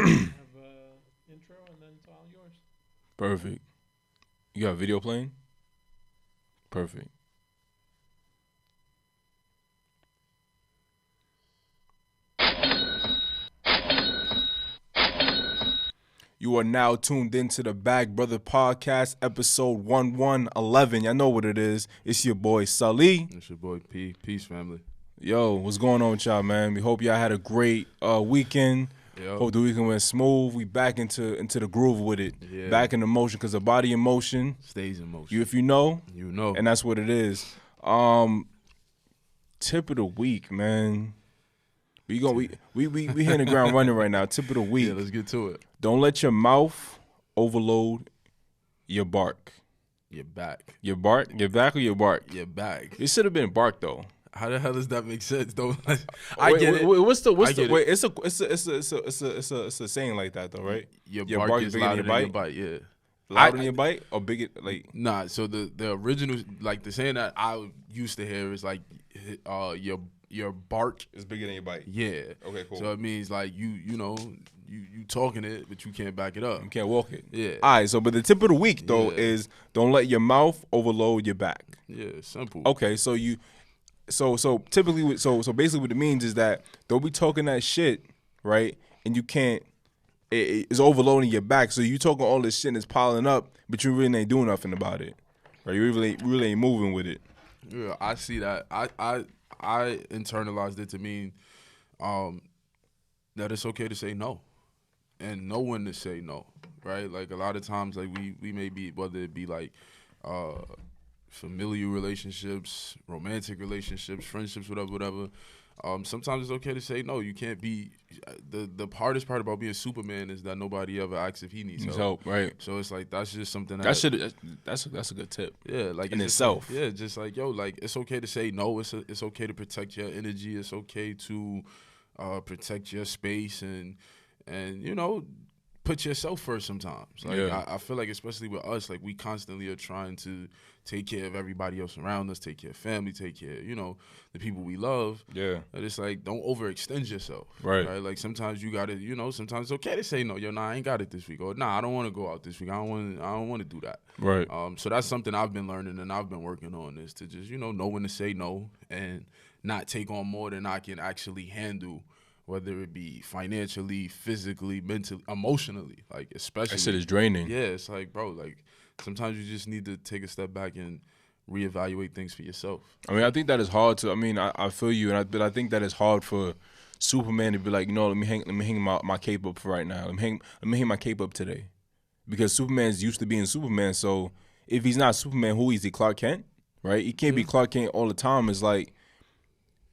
have a intro, and then it's all yours. Perfect. You got a video playing? Perfect. You are now tuned into the Bag Brother Podcast, episode 1111. Y'all know what it is. It's your boy, Sully. It's your boy, P. Peace, family. Yo, what's going on with y'all, man? We hope y'all had a great weekend. Yo. Hope the weekend went smooth. We back into the groove with it. Yeah. Back in the motion, because the body in motion. Stays in motion. If you know. You know. And that's what it is. Tip of the week, man. We hitting the ground running right now. Tip of the week. Yeah, let's get to it. Don't let your mouth overload your bark. Your back. Your bark? Your back or your bark? Your back. It should have been bark though. How the hell does that make sense, though? What's the wait? It's a saying like that though, right? Your Your bark bark is bigger than louder your than your bite? bite. Yeah. Louder than your bite or bigger like? Nah. So the original, like the saying that I used to hear is like, your bark. It's bigger than your bite. Yeah. Okay, cool. So it means like you talking it, but you can't back it up. You can't walk it. Yeah. All right. So, but the tip of the week though Yeah. is don't let your mouth overload your back. Yeah. Simple. Okay. So typically, so basically, what it means is that don't be talking that shit, right? And you can't. It's overloading your back. So you talking all this shit and it's piling up, but you really ain't doing nothing about it. Right? You really ain't moving with it. Yeah, I see that. I internalized it to mean that it's okay to say no, and know when to say no, right? Like a lot of times, like we may be, whether it be like familial relationships, romantic relationships, friendships, whatever. Sometimes it's okay to say no. You can't be the hardest part about being Superman is that nobody ever asks if he needs help. Right? So it's like that's just something That's a good tip. yeah, like in it's just itself. like, yeah, just like like it's okay to say no. It's okay to protect your energy. It's okay to protect your space and put yourself first sometimes. Like Yeah. I feel like especially with us, like we constantly are trying to take care of everybody else around us, take care of family, take care of, the people we love. Yeah. But it's like don't overextend yourself. Right. Like sometimes you gotta, sometimes it's okay to say no. Yo, nah, I ain't got it this week. Or nah, I don't wanna go out this week. I don't wanna do that. Right. So that's something I've been learning and I've been working on is to just, know when to say no and not take on more than I can actually handle, whether it be financially, physically, mentally, emotionally, like especially. That shit is draining. Yeah, it's like, bro, like sometimes you just need to take a step back and reevaluate things for yourself. I mean, I think that is hard to. I mean, I feel you, but I think that is hard for Superman to be like, let me hang my cape up for right now. Let me hang my cape up today, because Superman's used to being Superman. So if he's not Superman, who is he? Clark Kent, right? He can't be Clark Kent all the time. It's like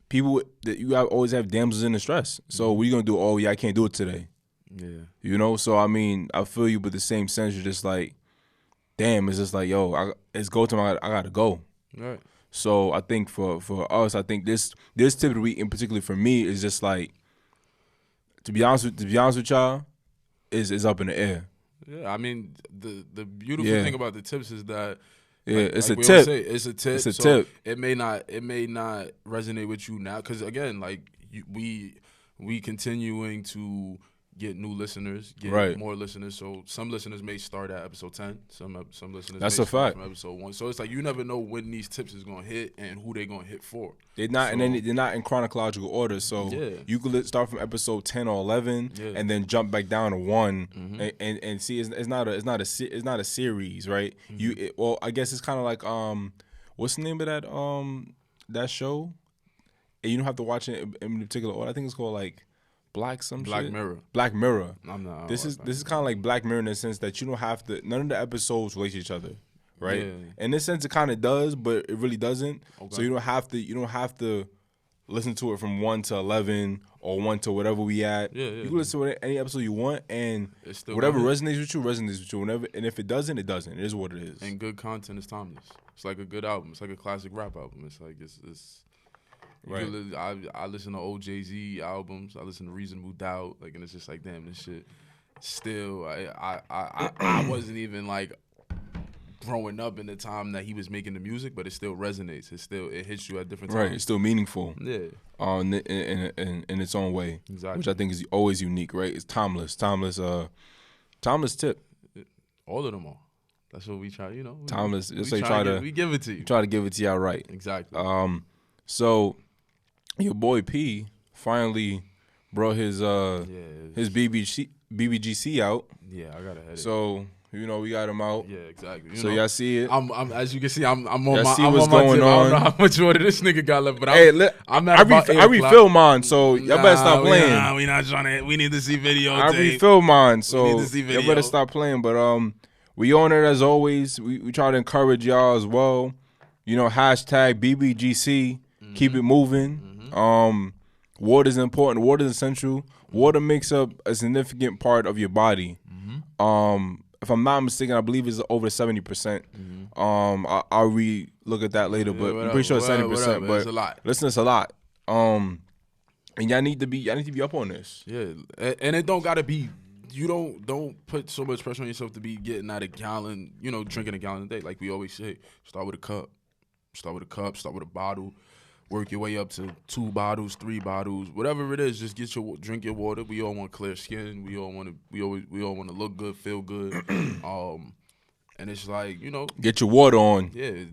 people that always have damsels in distress. So what are you gonna do? Oh yeah, I can't do it today. Yeah. So I mean, I feel you, but the same sense, you're just like, damn, it's just like, yo, it's go time. I gotta go. Right. So I think for us, I think this tip of the week in particular for me is just like, to be honest with y'all, is up in the air. Yeah, I mean the beautiful Yeah. thing about the tips is that It's like a we always tip. say, it's a tip. It's a so tip. It may not resonate with you now because again, like we continuing to get new listeners, get Right. more listeners. So some listeners may start at episode 10. Some listeners That's may a start fact. from episode 1. So it's like you never know when these tips is gonna hit and who they gonna hit for. They're not, So- and then they're not in chronological order. So Yeah. you could start from episode 10 or 11, Yeah. and then jump back down to 1, Mhm. and see it's not a series, right? Well, I guess it's kind of like what's the name of that show? And you don't have to watch it in particular order. I think it's called like Black Black Mirror. Black Mirror. I'm not. This is kind of like Black Mirror in the sense that you don't have to. None of the episodes relate to each other, right? Yeah. In this sense, it kind of does, but it really doesn't. Okay. So you don't have to listen to it from 1 to 11 or 1 to whatever we at. Yeah. You can listen to any episode you want, and It's still whatever gonna resonates with you resonates with you. Whenever, and if it doesn't, it doesn't. It is what it is. And good content is timeless. It's like a good album. It's like a classic rap album. It's like it's Right. I listen to old Jay-Z albums. I listen to Reasonable Doubt. Like, and it's just like, damn, this shit. Still, I wasn't even like growing up in the time that he was making the music, but it still resonates. It hits you at different Right. times. It's still meaningful. Yeah. In its own way. Exactly. Which I think is always unique, right? It's timeless. Timeless tip. All of them are. That's what we try, you know. Timeless. We Just so you try to we give it to you. try to give it to y'all right. Exactly. So your boy P finally brought his BBGC out. Yeah, I got a headache. So we got him out. Yeah, exactly. So y'all see it. I'm as you can see, I'm on Y'all my. see I'm what's on my going tip. I don't know on. how much water this nigga got left, but I'm at I about 8 I refill mine, so y'all better stop playing. We not trying to. We need to see video. I refill mine, so need to see y'all video. better stop playing. But we on it as always. We try to encourage y'all as well. Hashtag BBGC. Keep it moving. Water is important. Water is essential. Water makes up a significant part of your body. If I'm not mistaken, I believe it's over 70%. I'll look at that later, but I'm pretty sure it's 70%. But it's a lot. Listen, it's a lot. And y'all need to be up on this. Yeah, and it don't gotta be. You don't put so much pressure on yourself to be getting out a gallon. Drinking a gallon a day, like we always say. Start with a cup. Start with a bottle. Work your way up to 2 bottles, 3 bottles, whatever it is. Just drink your water. We all want clear skin. We all want to look good, feel good. And it's like Get your water on. yeah.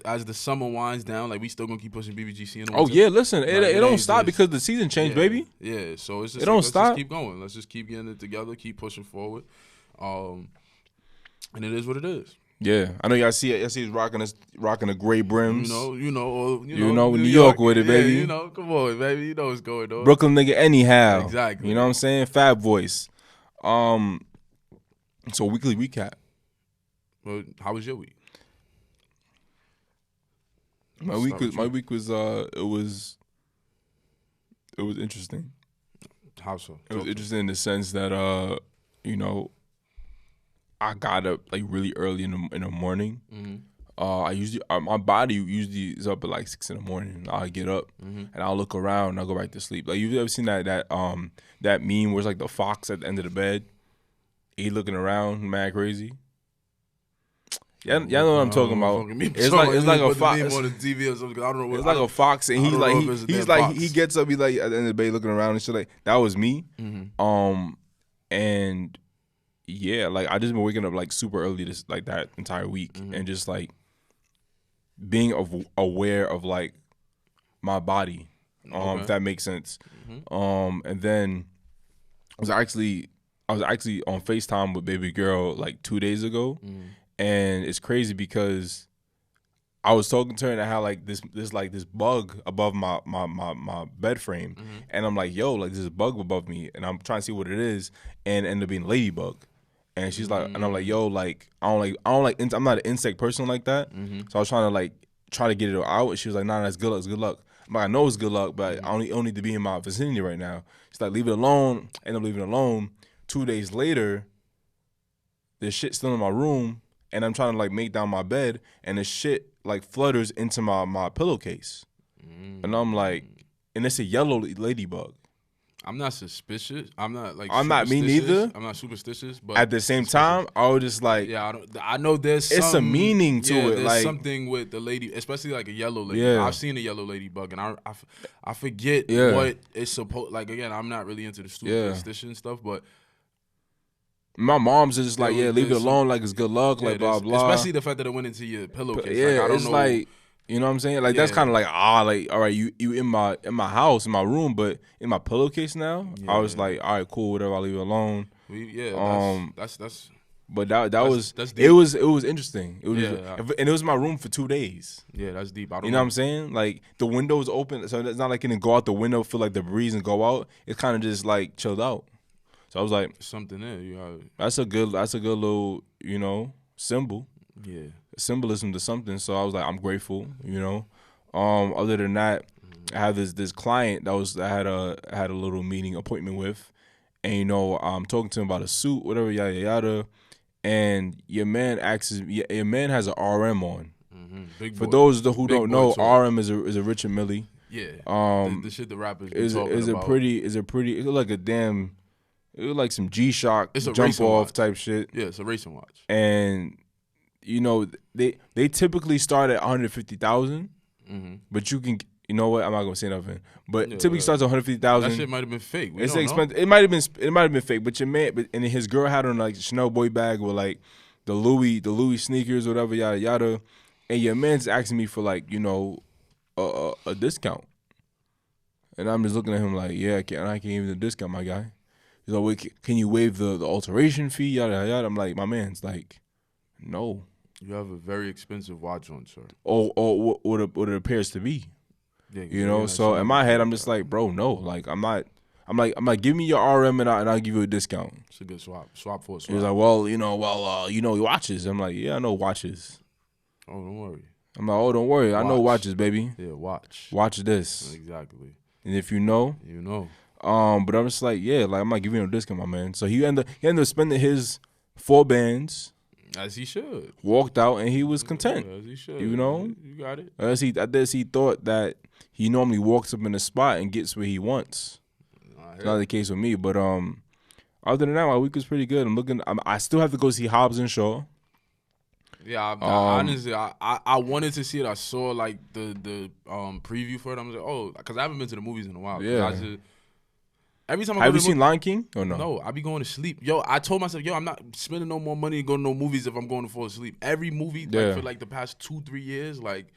As the summer winds down, like we still gonna keep pushing BBGC in the Oh winter. yeah, listen, Like, it don't ain't stop just- because the season changed, Yeah, baby. Yeah, so it's just It don't let's stop. just keep going. Let's just keep getting it together, keep pushing forward. And it is what it is. Yeah, I know y'all see it. Y'all see he's rocking the gray brims. New York with it, baby. Yeah, come on, baby. You know what's going on. Brooklyn nigga anyhow. Exactly. You know what I'm saying? Fab voice. So weekly recap. Well, how was your week? My week was it was interesting. How so? It was interesting in the sense that I got up like really early in the morning. Mm-hmm. My body usually is up at like 6 in the morning. I get up and I'll look around and I'll go back to sleep. Like, you've ever seen that meme where it's like the fox at the end of the bed, he looking around, mad crazy. Y'all know what I'm talking about. It's like a fox. On the TV or something, I don't know what, It's like a fox, and he gets up, he's like at the end of the day looking around and shit. Like, that was me. And yeah, like I just been waking up like super early that entire week, and just like being aware of like my body, if that makes sense. And then I was actually on FaceTime with baby girl like 2 days ago. And it's crazy because I was talking to her and I had like this bug above my bed frame, and I'm like, yo, like there's a bug above me, and I'm trying to see what it is, and it ended up being ladybug. And she's like, and I'm like, yo, like I'm not an insect person like that, so I was trying to get it out, and she was like, nah, that's good luck, it's good luck. I'm like, I know it's good luck, but I don't need to be in my vicinity right now. She's like, leave it alone. End up leaving it alone. 2 days later, there's shit still in my room. And I'm trying to like make down my bed, and the shit like flutters into my pillowcase, and I'm like, and it's a yellow ladybug. I'm not suspicious. I'm not like. I'm not me neither. I'm not superstitious, but at the same time, I was just like, yeah, I know there's it's a meaning to it. There's like something with the lady, especially like a yellow lady. Yeah. I've seen a yellow ladybug, and I forget Yeah. what it's supposed. Like, again, I'm not really into the superstition stuff, but. My mom's just like, yeah, leave it alone, like it's good luck, like blah blah. Especially the fact that it went into your pillowcase. Yeah, like, I don't it's know. like, you know what I'm saying? Like that's kind of like like, all right, you in my house, in my room, but in my pillowcase now. I was like, all right, cool, whatever, I'll leave it alone. That's. But that was that's it was interesting. It was Yeah. and it was my room for 2 days. Yeah, that's deep. I don't You know what I'm saying? Like the window was open, so it's not like it can go out the window, feel like the breeze and go out. It's kind of just like chilled out. So I was like, something there. that's a good little, symbol. Yeah. Symbolism to something. So I was like, I'm grateful, Other than that, I have this client I had a little meeting appointment with, and I'm talking to him about a suit, whatever, yada yada. And your man has an RM on. Big For boy. those who don't know, tour. RM is a Rich and Millie. Yeah. The shit the rappers be Is talking a about. pretty it look like some G-Shock It's a jump racing off watch. type shit. Yeah, it's a racing watch. And you know, they typically start at 150,000, but you can. You know what? I'm not gonna say nothing. But typically starts at 150,000. That shit might have been fake. It's expensive. It might have been fake. But your man, and his girl had on like Chanel boy bag with like the Louis sneakers, whatever, yada yada. And your man's asking me for like, you know, a discount. And I'm just looking at him like, yeah, I can't give you the discount, my guy. He's like, wait, can you waive the alteration fee? Yada yada yada. I'm like, my man's like, no. You have a very expensive watch on, sir. Or what it appears to be. Yeah, you know, so in my head, I'm just like, bro, no, like I'm like, give me your RM and I'll give you a discount. It's a good swap for a swap. He's like, well, you know, watches. I'm like, yeah, I know watches. Oh, don't worry. I'm like, oh, don't worry, I know watches, baby. Yeah, watch this. Exactly. And if you know, you know. But I'm just like, yeah, like I'm not giving you a discount, my man. So he ended up spending his 4 bands. As he should. Walked out and he was content. As he should. You know? You got it. I guess he thought that he normally walks up in the spot and gets where he wants. It's not the case with me. But other than that, my week was pretty good. I still have to go see Hobbs and Shaw. Yeah, honestly, I wanted to see it. I saw like the preview for it. I'm like, oh, because I haven't been to the movies in a while. Yeah. Every time have you seen Lion King or no? No, I be going to sleep. Yo, I told myself, I'm not spending no more money to go to no movies if I'm going to fall asleep. Every movie, like, for like the past 2-3 years, like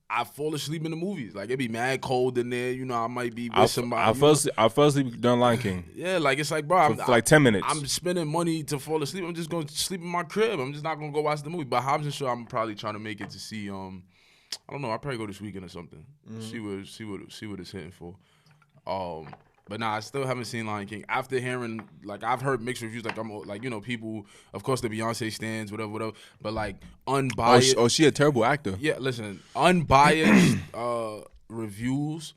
I fall asleep in the movies. Like it be mad cold in there. You know, I might be with somebody. I fell asleep during Lion King. Yeah, like it's like, bro, for like 10 minutes. I'm spending money to fall asleep. I'm just going to sleep in my crib. I'm just not gonna go watch the movie. But Hobbs and Shaw, I'm probably trying to make it to see. I don't know. I'll probably go this weekend or something. See what it's hitting for. But nah, I still haven't seen Lion King. After hearing, like, I've heard mixed reviews. Like, I'm like, you know, people, of course, the Beyonce stands, whatever. But like, unbiased. Oh, she a terrible actor. Yeah, listen, unbiased reviews.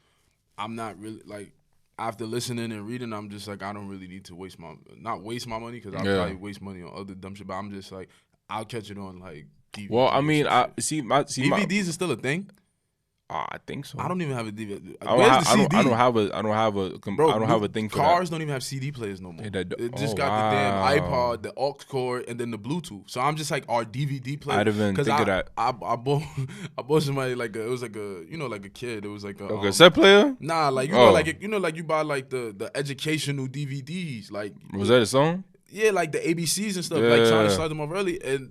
I'm not really like. After listening and reading, I'm just like, I don't really need to not waste my money because I'll probably waste money on other dumb shit. But I'm just like, I'll catch it on like DVD. Well, I mean, DVDs is still a thing. I think so. I don't even have a DVD. I don't have a thing for cars that. don't even have CD players no more. It just got the damn iPod, the aux cord, and then the Bluetooth. So I'm just like, our DVD players. I didn't even think of that. I bought somebody like it was like a like a kid. It was like a cassette player. Nah, like you buy like the educational DVDs. Like, was that a song? Yeah, like the ABCs and stuff. Yeah. Like trying to start them off early and.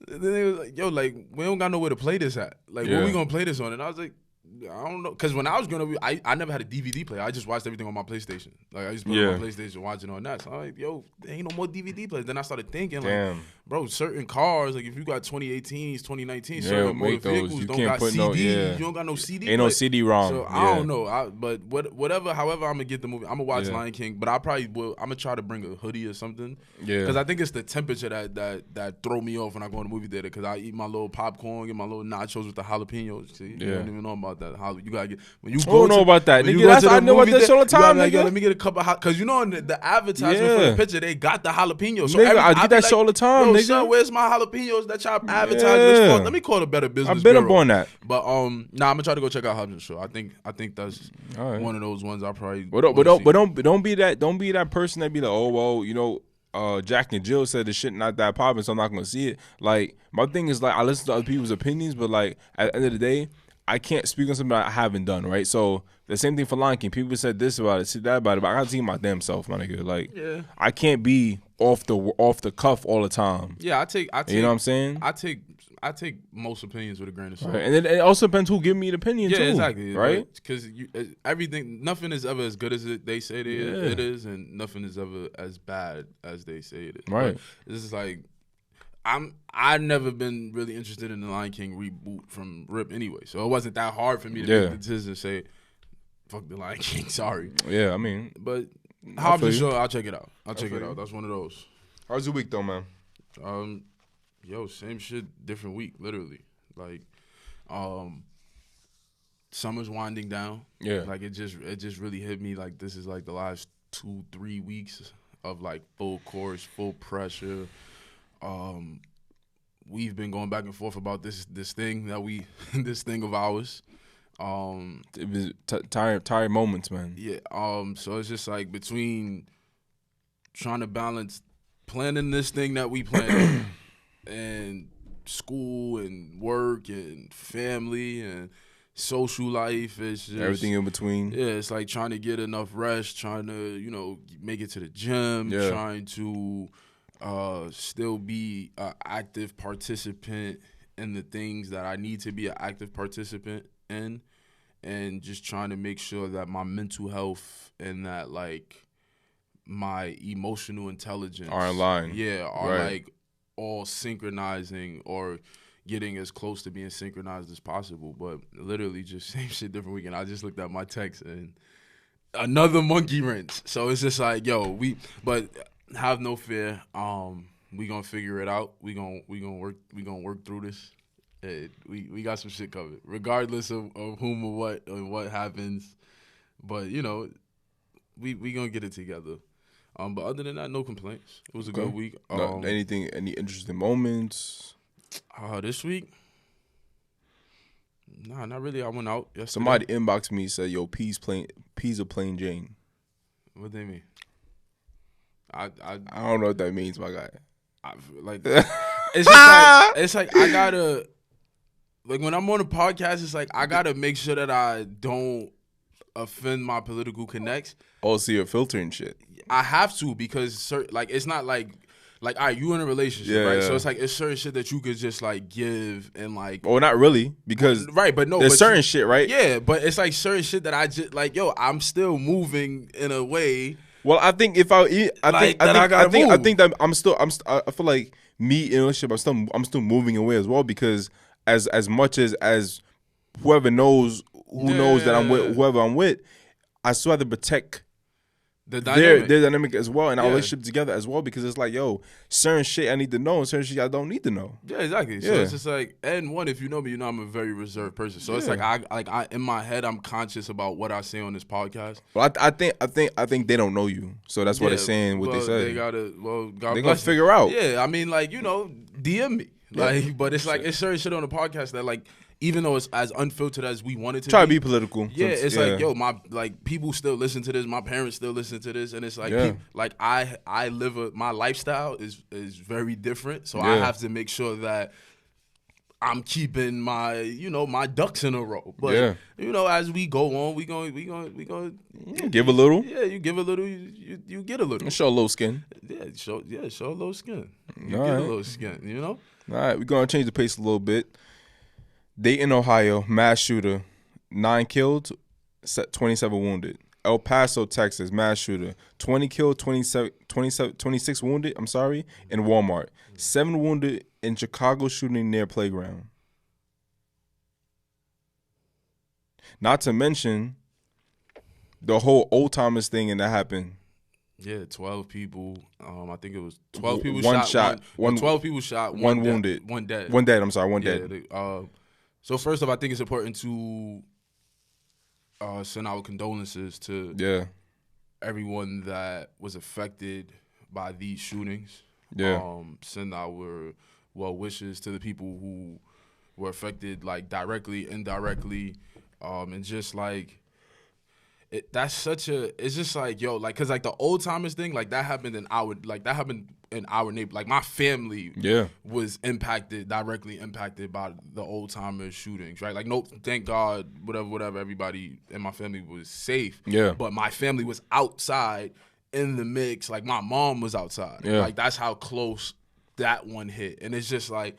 Then they was like, yo, like, we don't got nowhere to play this at. Like, where we gonna play this on? And I was like, I don't know. Because when I was growing up, I never had a DVD player. I just watched everything on my PlayStation. Like, I used to put on my PlayStation watching on that. So I'm like, yo, there ain't no more DVD players. Then I started thinking, like, bro, certain cars, like, if you got 2018s, 2019, certain motor vehicles don't got CD. You don't got no CD. Ain't no CD-ROM. So I don't know. But whatever, however I'm going to get the movie, I'm going to watch Lion King. But I probably will. I'm going to try to bring a hoodie or something. Yeah. Because I think it's the temperature that throw me off when I go in the movie theater. Because I eat my little popcorn, get my little nachos with the jalapenos. See? You don't even know about that. You got to get. When you go I don't know about that. Nigga, I know about that shit all the time, nigga. Let me get a couple of because you know in the advertisement for the picture, they got the jalapenos. So nigga, I get that shit all the time, nigga. Son, where's my jalapenos that y'all advertising? Let me call a Better Business I've been up on that. But I'm gonna try to go check out Hobbs and Shaw. I think that's one of those ones I probably. But don't be that person that be like, oh well, you know, Jack and Jill said the shit not that popping, so I'm not gonna see it. Like, my thing is, like, I listen to other people's opinions, but like at the end of the day, I can't speak on something I haven't done, right? So the same thing for Lion King. People said this about it, said that about it, but I gotta see my damn self, my nigga. Like, I can't be off the cuff all the time. Yeah, I take. You know what I'm saying? I take most opinions with a grain of salt. Right. And it also depends who give me the opinion too. Yeah, exactly. Right? Because nothing is ever as good as they say it is, and nothing is ever as bad as they say it is. Right. But this is like. I've never been really interested in the Lion King reboot from Rip anyway, so it wasn't that hard for me to make the decision to say, "Fuck the Lion King." Sorry. Yeah, I mean, but Hobbs and Shaw, I'll check it out. I'll check it out. That's one of those. How's your week though, man? Same shit, different week, literally. Like, summer's winding down. Yeah. Like it just really hit me. Like this is like the last 2-3 weeks of like full course, full pressure. We've been going back and forth about this thing that this thing of ours. It was tired moments, man. Yeah. So it's just like between trying to balance planning this thing that we planned and school and work and family and social life. It's just Everything in between. Yeah, it's like trying to get enough rest, trying to, make it to the gym, trying to still be an active participant in the things that I need to be an active participant in, and just trying to make sure that my mental health and that, like, my emotional intelligence are in line. Yeah, are right. like all synchronizing or getting as close to being synchronized as possible. But literally just same shit, different weekend. I just looked at my text and another monkey wrench. So it's just like, but have no fear. We gonna figure it out. We gonna work through this. We got some shit covered, regardless of whom or what happens. But we gonna get it together. But other than that, no complaints. It was a good week. Any interesting moments? This week? Nah, not really. I went out yesterday. Somebody inboxed me and said, "Yo, P's a plain Jane." What they mean? I don't know what that means, my guy. It's just it's like I gotta, like, when I'm on a podcast, it's like I gotta make sure that I don't offend my political connects. Oh, so you're filtering shit. I have to, because it's not like all right, you in a relationship, right? Yeah. So it's like it's certain shit that you could just like give and like. Well, not really, because but no, there's certain shit, right? Yeah, but it's like certain shit that I just like. I'm still moving in a way. Well, I think I think that I feel like me in a relationship, I'm still moving away as well, because as much as whoever knows that I'm with, whoever I'm with, I still have to protect their dynamic as well, and our relationship together as well, because it's like, certain shit I need to know and certain shit I don't need to know. Yeah, exactly. So it's just like, and one, if you know me, you know I'm a very reserved person. So it's like I in my head, I'm conscious about what I say on this podcast. Well, I think they don't know you, so that's why they're saying what they say. They gotta, God they bless gonna figure out. Yeah, I mean, like, DM me, like, but it's like it's certain shit on the podcast that, like, even though it's as unfiltered as we want it to try to be political. Yeah, it's like, my, like, people still listen to this. My parents still listen to this, and it's like, I live my lifestyle is very different, so I have to make sure that I'm keeping my my ducks in a row. But as we go on, we going give a little. Yeah, you give a little, you get a little. Show a little skin. Yeah, show a little skin. You All get right. a little skin. All right, we're gonna change the pace a little bit. Dayton, Ohio, mass shooter, 9 killed, 27 wounded. El Paso, Texas, mass shooter, 20 killed, 26 wounded, in Walmart. 7 wounded in Chicago shooting near playground. Not to mention the whole old timers thing and that happened. Yeah, 12 people. I think it was 12 people shot. 12 people shot. One wounded. One dead. One dead. One dead. So first off, I think it's important to send our condolences to everyone that was affected by these shootings. Yeah. Send our well wishes to the people who were affected, like, directly, indirectly, and just like. That's such a. It's just like, cause like the old timers thing, like that happened in our neighborhood. Like, my family was directly impacted by the old timers shootings, right? Like, no, thank God, whatever, everybody in my family was safe. Yeah. But my family was outside in the mix. Like, my mom was outside. Yeah. Like, that's how close that one hit, and it's just like.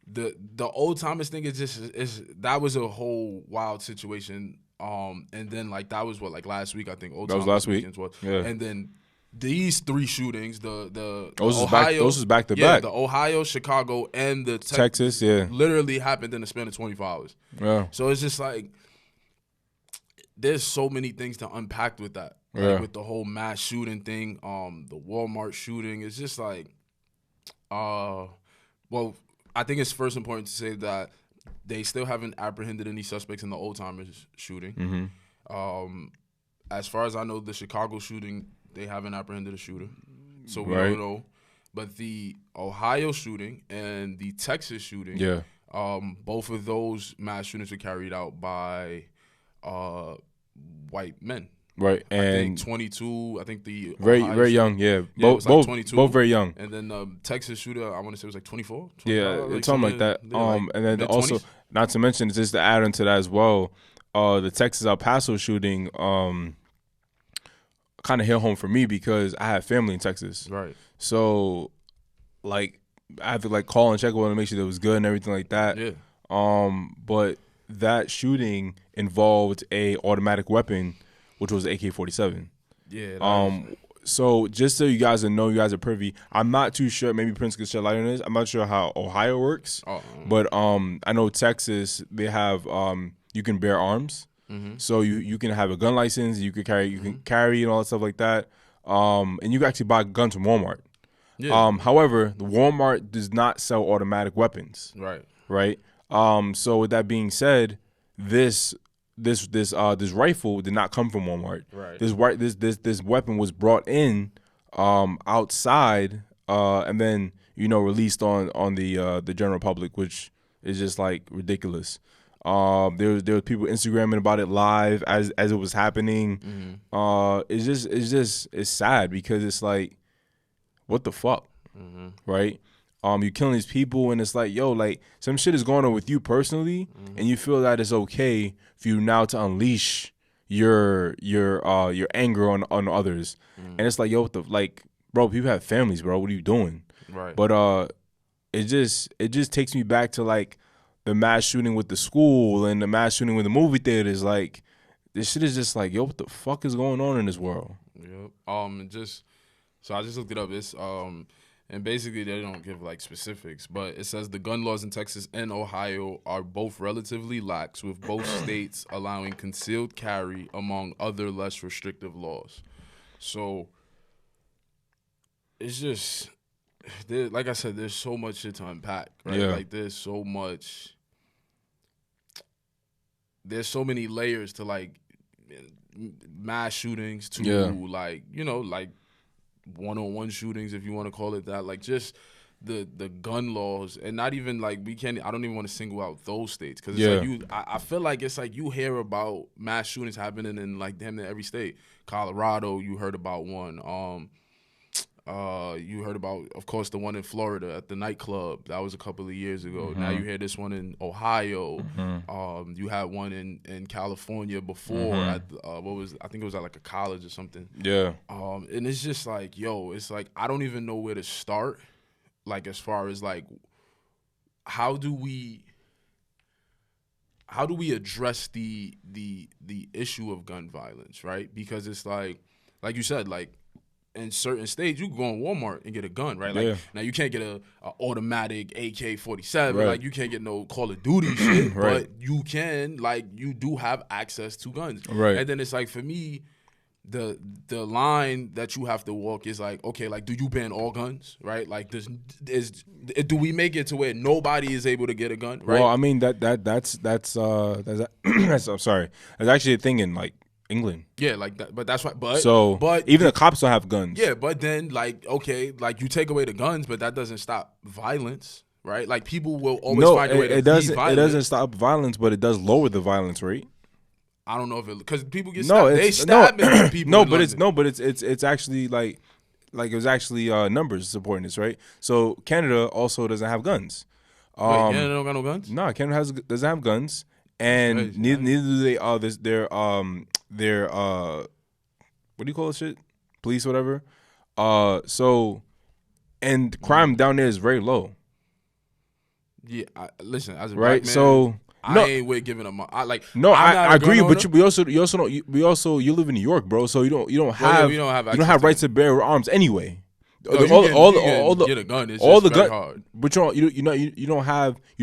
The old timers thing that was a whole wild situation. And then, like, that was last week, I think. That was last week. Yeah. And then these 3 shootings, the those Ohio, is back to back. The Ohio, Chicago, and the Texas, literally happened in the span of 24 hours. Yeah. So it's just like there's so many things to unpack with that. Yeah. Like, with the whole mass shooting thing, the Walmart shooting. It's just like, well, I think it's first important to say that they still haven't apprehended any suspects in the old timers shooting. Mm-hmm. As far as I know, the Chicago shooting, they haven't apprehended a shooter, so we Right. don't know. But the Ohio shooting and the Texas shooting, both of those mass shootings were carried out by white men. Right, I think and 22. I think the very Ohio very shooter- young. Yeah, Yeah, it both was like both 22. both very young. And then Texas shooter, I want to say it was like 24. Yeah, 25, something like that. And then also, mid-20s. not to mention, just to add into that as well, the Texas El Paso shooting kind of hit home for me because I have family in Texas. Right. So, like, I have to like call and check on to make sure that it was good and everything like that. Yeah. But that shooting involved a automatic weapon, which was AK-47. Yeah. So just so you guys know, you guys are privy. I'm not too sure. Maybe Prince could shed light on this. I'm not sure how Ohio works, but I know Texas they have you can bear arms, so you can have a gun license. You can carry and all that stuff like that. And you can actually buy guns from Walmart. Yeah. However, the Walmart does not sell automatic weapons. Right. So with that being said, this rifle did not come from Walmart. Right. This weapon was brought in outside and then released on the general public, which is just like ridiculous. There was people Instagramming about it live as it was happening. It's sad because it's like, what the fuck, right? You're killing these people, and it's like, yo, like some shit is going on with you personally, and you feel that it's okay for you now to unleash your anger on others, and it's like, yo, what the like, bro, people have families, bro. What are you doing? Right. But it just takes me back to like the mass shooting with the school and the mass shooting with the movie theaters. Like this shit is just like, yo, what the fuck is going on in this world? Yep. So I just looked it up. It's and basically they don't give like specifics, but it says the gun laws in Texas and Ohio are both relatively lax, with both states allowing concealed carry among other less restrictive laws. So it's just like I said, there's so much shit to unpack, right? Yeah. Like there's so many layers to like mass shootings to like one-on-one shootings, if you want to call it that, like just the gun laws, and not even like I don't even want to single out those states because it's like I feel like it's like you hear about mass shootings happening in like damn near every state. Colorado, you heard about one. You heard about, of course, the one in Florida at the nightclub. That was a couple of years ago. Now you hear this one in Ohio. You had one in California before at I think it was at like a college or something. Yeah. And it's just like, yo, it's like I don't even know where to start. Like as far as like how do we address the issue of gun violence, right? Because it's like you said, like in certain states, you can go on Walmart and get a gun, right? Like now you can't get a automatic AK-47, Right. like you can't get no Call of Duty shit, Right. but you can, like you do have access to guns, Right. And then it's like for me, the line that you have to walk is like, okay, like do you ban all guns, right? Like do we make it to where nobody is able to get a gun, right? Well, I mean that's I'm sorry. That's actually a thing in like England. Yeah, like that, but that's right. But even the cops don't have guns. Yeah, but then like okay, like you take away the guns, but that doesn't stop violence, right? Like people will always find a way to be violent. It doesn't stop violence, but it does lower the violence rate. I don't know if it because people get stabbed. They stab people. It's actually like it was actually numbers supporting this, right? So Canada also doesn't have guns. Wait, Canada don't got no guns? No, Canada doesn't have guns, and crazy, neither do they. Their what do you call this shit? Police, whatever. So, and crime down there is very low. Yeah, listen, as a right, black man, so I ain't with giving them. I agree, but you live in New York, bro. So you don't have rights to bear arms anyway. No, you can get a gun. It's just very hard. But you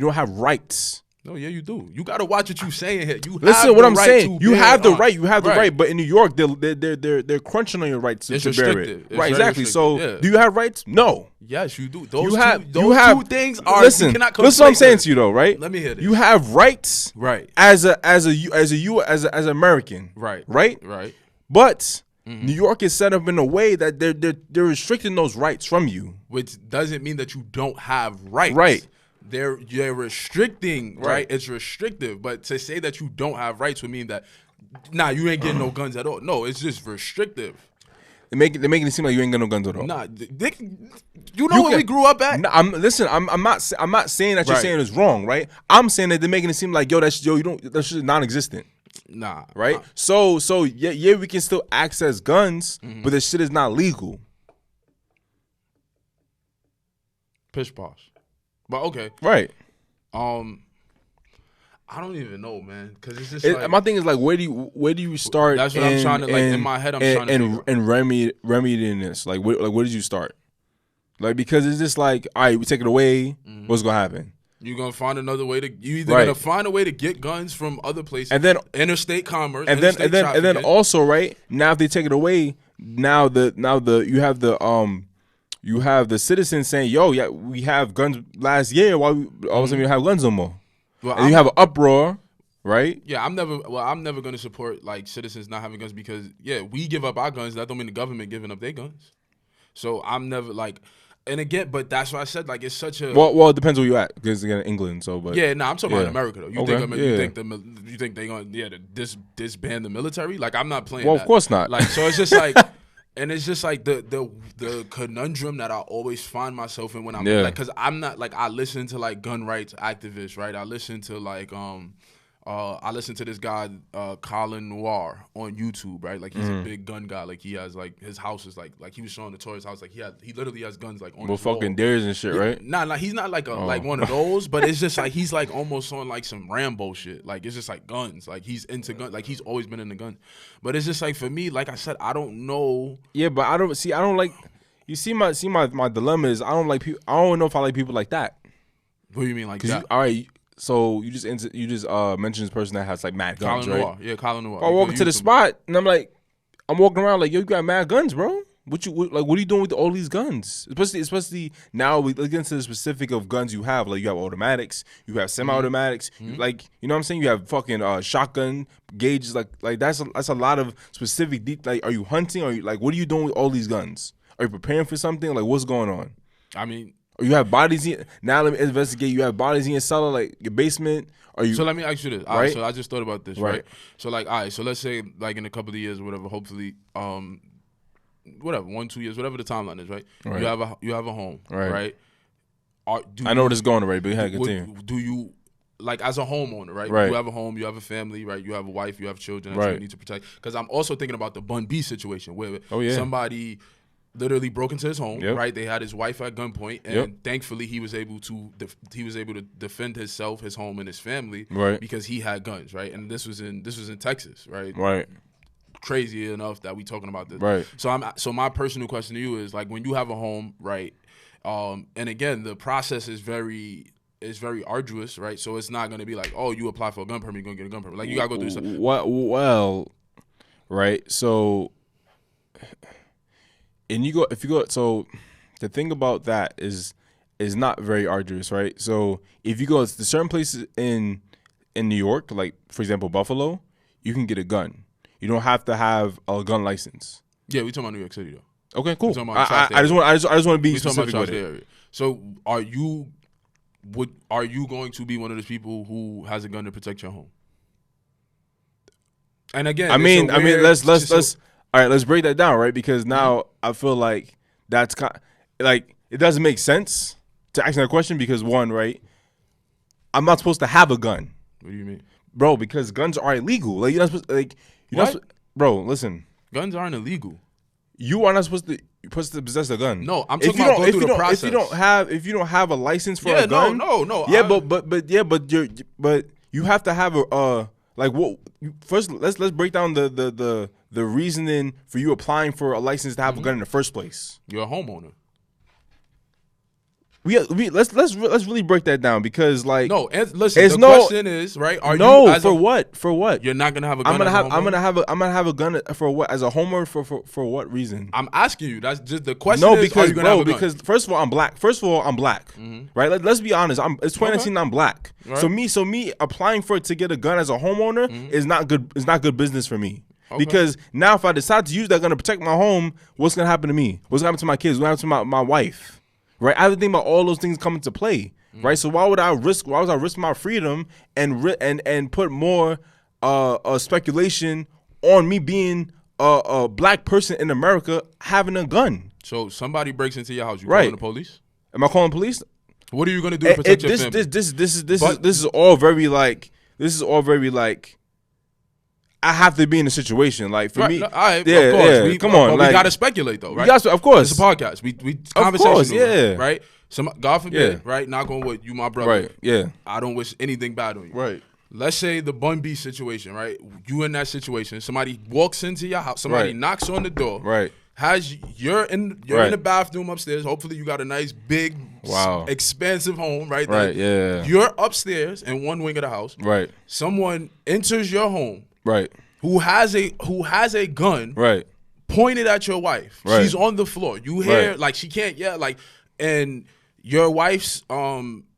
don't have rights. No, yeah, you do. You gotta watch what you saying here. You listen have what the I'm right saying. to You bear have the arms. right. You have the right. But in New York, they're crunching on your rights to bear it. It's right, exactly. So yeah. Do you have rights? No. Yes, you do. Those two things are. Listen, you cannot listen. What I'm saying to you though, right? Let me hear this. You have rights, right? As an American, right? Right. But New York is set up in a way that they're restricting those rights from you, which doesn't mean that you don't have rights. Right. They're restricting, right? It's restrictive, but to say that you don't have rights would mean that nah, you ain't getting no guns at all. No, it's just restrictive. They're making it seem like you ain't got no guns at all. Nah, you know where we grew up at? Nah, I'm not saying that you're saying it's wrong, right? I'm saying that they're making it seem like that shit is non-existent. Nah. Right? So yeah, we can still access guns, but this shit is not legal. Pish posh. But okay. Right. I don't even know, man, because it's just like, my thing is like, where do you start? That's what I'm trying to, like, in my head, I'm trying to and remedying this. Like, where did you start? Like, because it's just like, all right, we take it away. What's gonna happen? You're gonna find another way to. You either gonna find a way to get guns from other places, and then interstate commerce, and then also, right now, if they take it away, now you have the citizens saying, yo, yeah, we have guns last year. Why all of a sudden we don't have guns no more? Well, and you have an uproar, right? Yeah, I'm never going to support like citizens not having guns because we give up our guns. That don't mean the government giving up their guns. So I'm never like, and again, but that's why I said like it's such a well it depends where you at because again England. So but I'm talking about America though. You think they gonna disband the military? Like I'm not playing. Well, that. Of course not. Like so it's just like. And it's just like the conundrum that I always find myself in when I'm like, because I'm not like I listen to like gun rights activists, right? I listen to like I listen to this guy Colin Noir on YouTube, right? Like he's a big gun guy. Like he has like his house is like he was showing the tourist house. Like he literally has guns like on his wall. Fucking dares and shit, right? Nah, he's not like like one of those, but it's just like he's like almost on like some Rambo shit. Like it's just like guns. Like he's into guns. Like he's always been into guns. But it's just like for me, like I said, I don't know. Yeah, but I don't like. You see my dilemma is I don't know if I like people like that. What do you mean like that? All right. So you just mentioned this person that has like mad guns, Colin right? Noir. Yeah, Colin Noir. I walk into the spot and I'm walking around like, yo, you got mad guns, bro. What are you doing with all these guns? Especially now we look into the specific of guns you have. Like you have automatics, you have semi-automatics, like you know what I'm saying. You have fucking shotgun gauges. Like that's a lot of specific. Like, are you hunting? Are you like what are you doing with all these guns? Are you preparing for something? Like what's going on? I mean. You have bodies now. Let me investigate. You have bodies in your cellar, like your basement. Are you? So let me ask you this. All right. So I just thought about this. Right. So like, all right. So let's say like in a couple of years or whatever. Hopefully, whatever 1-2 years, whatever the timeline is. Right. You have a home. Right. I know where this is going already, but you have to continue. Do you like as a homeowner? Right. You have a home. You have a family. Right. You have a wife. You have children that you need to protect. Because I'm also thinking about the Bun B situation where somebody literally broke into his home, right? They had his wife at gunpoint, and thankfully he was able to defend himself, his home, and his family, right? Because he had guns, right? And this was in Texas, right? Right. Crazy enough that we talking about this, right? So my personal question to you is like when you have a home, right? And again, the process is very arduous, right? So it's not gonna be like, oh, you apply for a gun permit, you're gonna get a gun permit. Like you gotta go through something. Well, right? So. And if you go, so the thing about that is not very arduous, right? So if you go to certain places in New York, like for example Buffalo, you can get a gun. You don't have to have a gun license. Yeah, we talking about New York City though. Okay, cool. I just want to be specific with it. Area. So are you going to be one of those people who has a gun to protect your home? And again, let's. All right, let's break that down, right? Because now I feel like that's like it doesn't make sense to ask that question because one, right? I'm not supposed to have a gun. What do you mean, bro? Because guns are illegal. Like you're not supposed. Bro, listen. Guns aren't illegal. You are not supposed to possess a gun. No, I'm talking about going through the process. If you don't have a license for a gun, no. Yeah, but you have to have a like what? First, let's break down the reasoning for you applying for a license to have a gun in the first place. You're a homeowner. Let's really break that down because like listen. Question is right. For what? You're not gonna have a gun. I'm gonna have a gun for what? As a homeowner for what reason? I'm asking you. That's just the question. No, because first of all I'm black. Right. Let's be honest. It's 2019. I'm black. Right. So me applying to get a gun as a homeowner is not good. It's not good business for me. Okay. Because now if I decide to use that gun to protect my home, what's gonna happen to me? What's gonna happen to my kids? What's gonna happen to my wife? Right, I have to think about all those things coming to play. Right, so why would I risk my freedom and put more speculation on me being a black person in America having a gun. So somebody breaks into your house, you Right. calling the police? Am I calling police? What are you gonna do to protect your family? This is all very like I have to be in a situation like for me. No, all right, yeah, of course. yeah. Come on, but like, we gotta speculate though, right? Of course, It's a podcast. We Of conversational, course, yeah. right? Some God forbid, Yeah. right? Knock on wood, you my brother. right, yeah, I don't wish anything bad on you. right, Let's say the Bun B situation, right? You in that situation. Somebody walks into your house. Somebody Right. knocks on the door. right. You're in Right. the bathroom upstairs. Hopefully you got a nice big, Wow. expansive home, right? Right, yeah. You're upstairs in one wing of the house. Right, Someone enters your home right, who has a gun right, pointed at your wife. Right. She's on the floor. You hear Right. like she can't yell and your wife's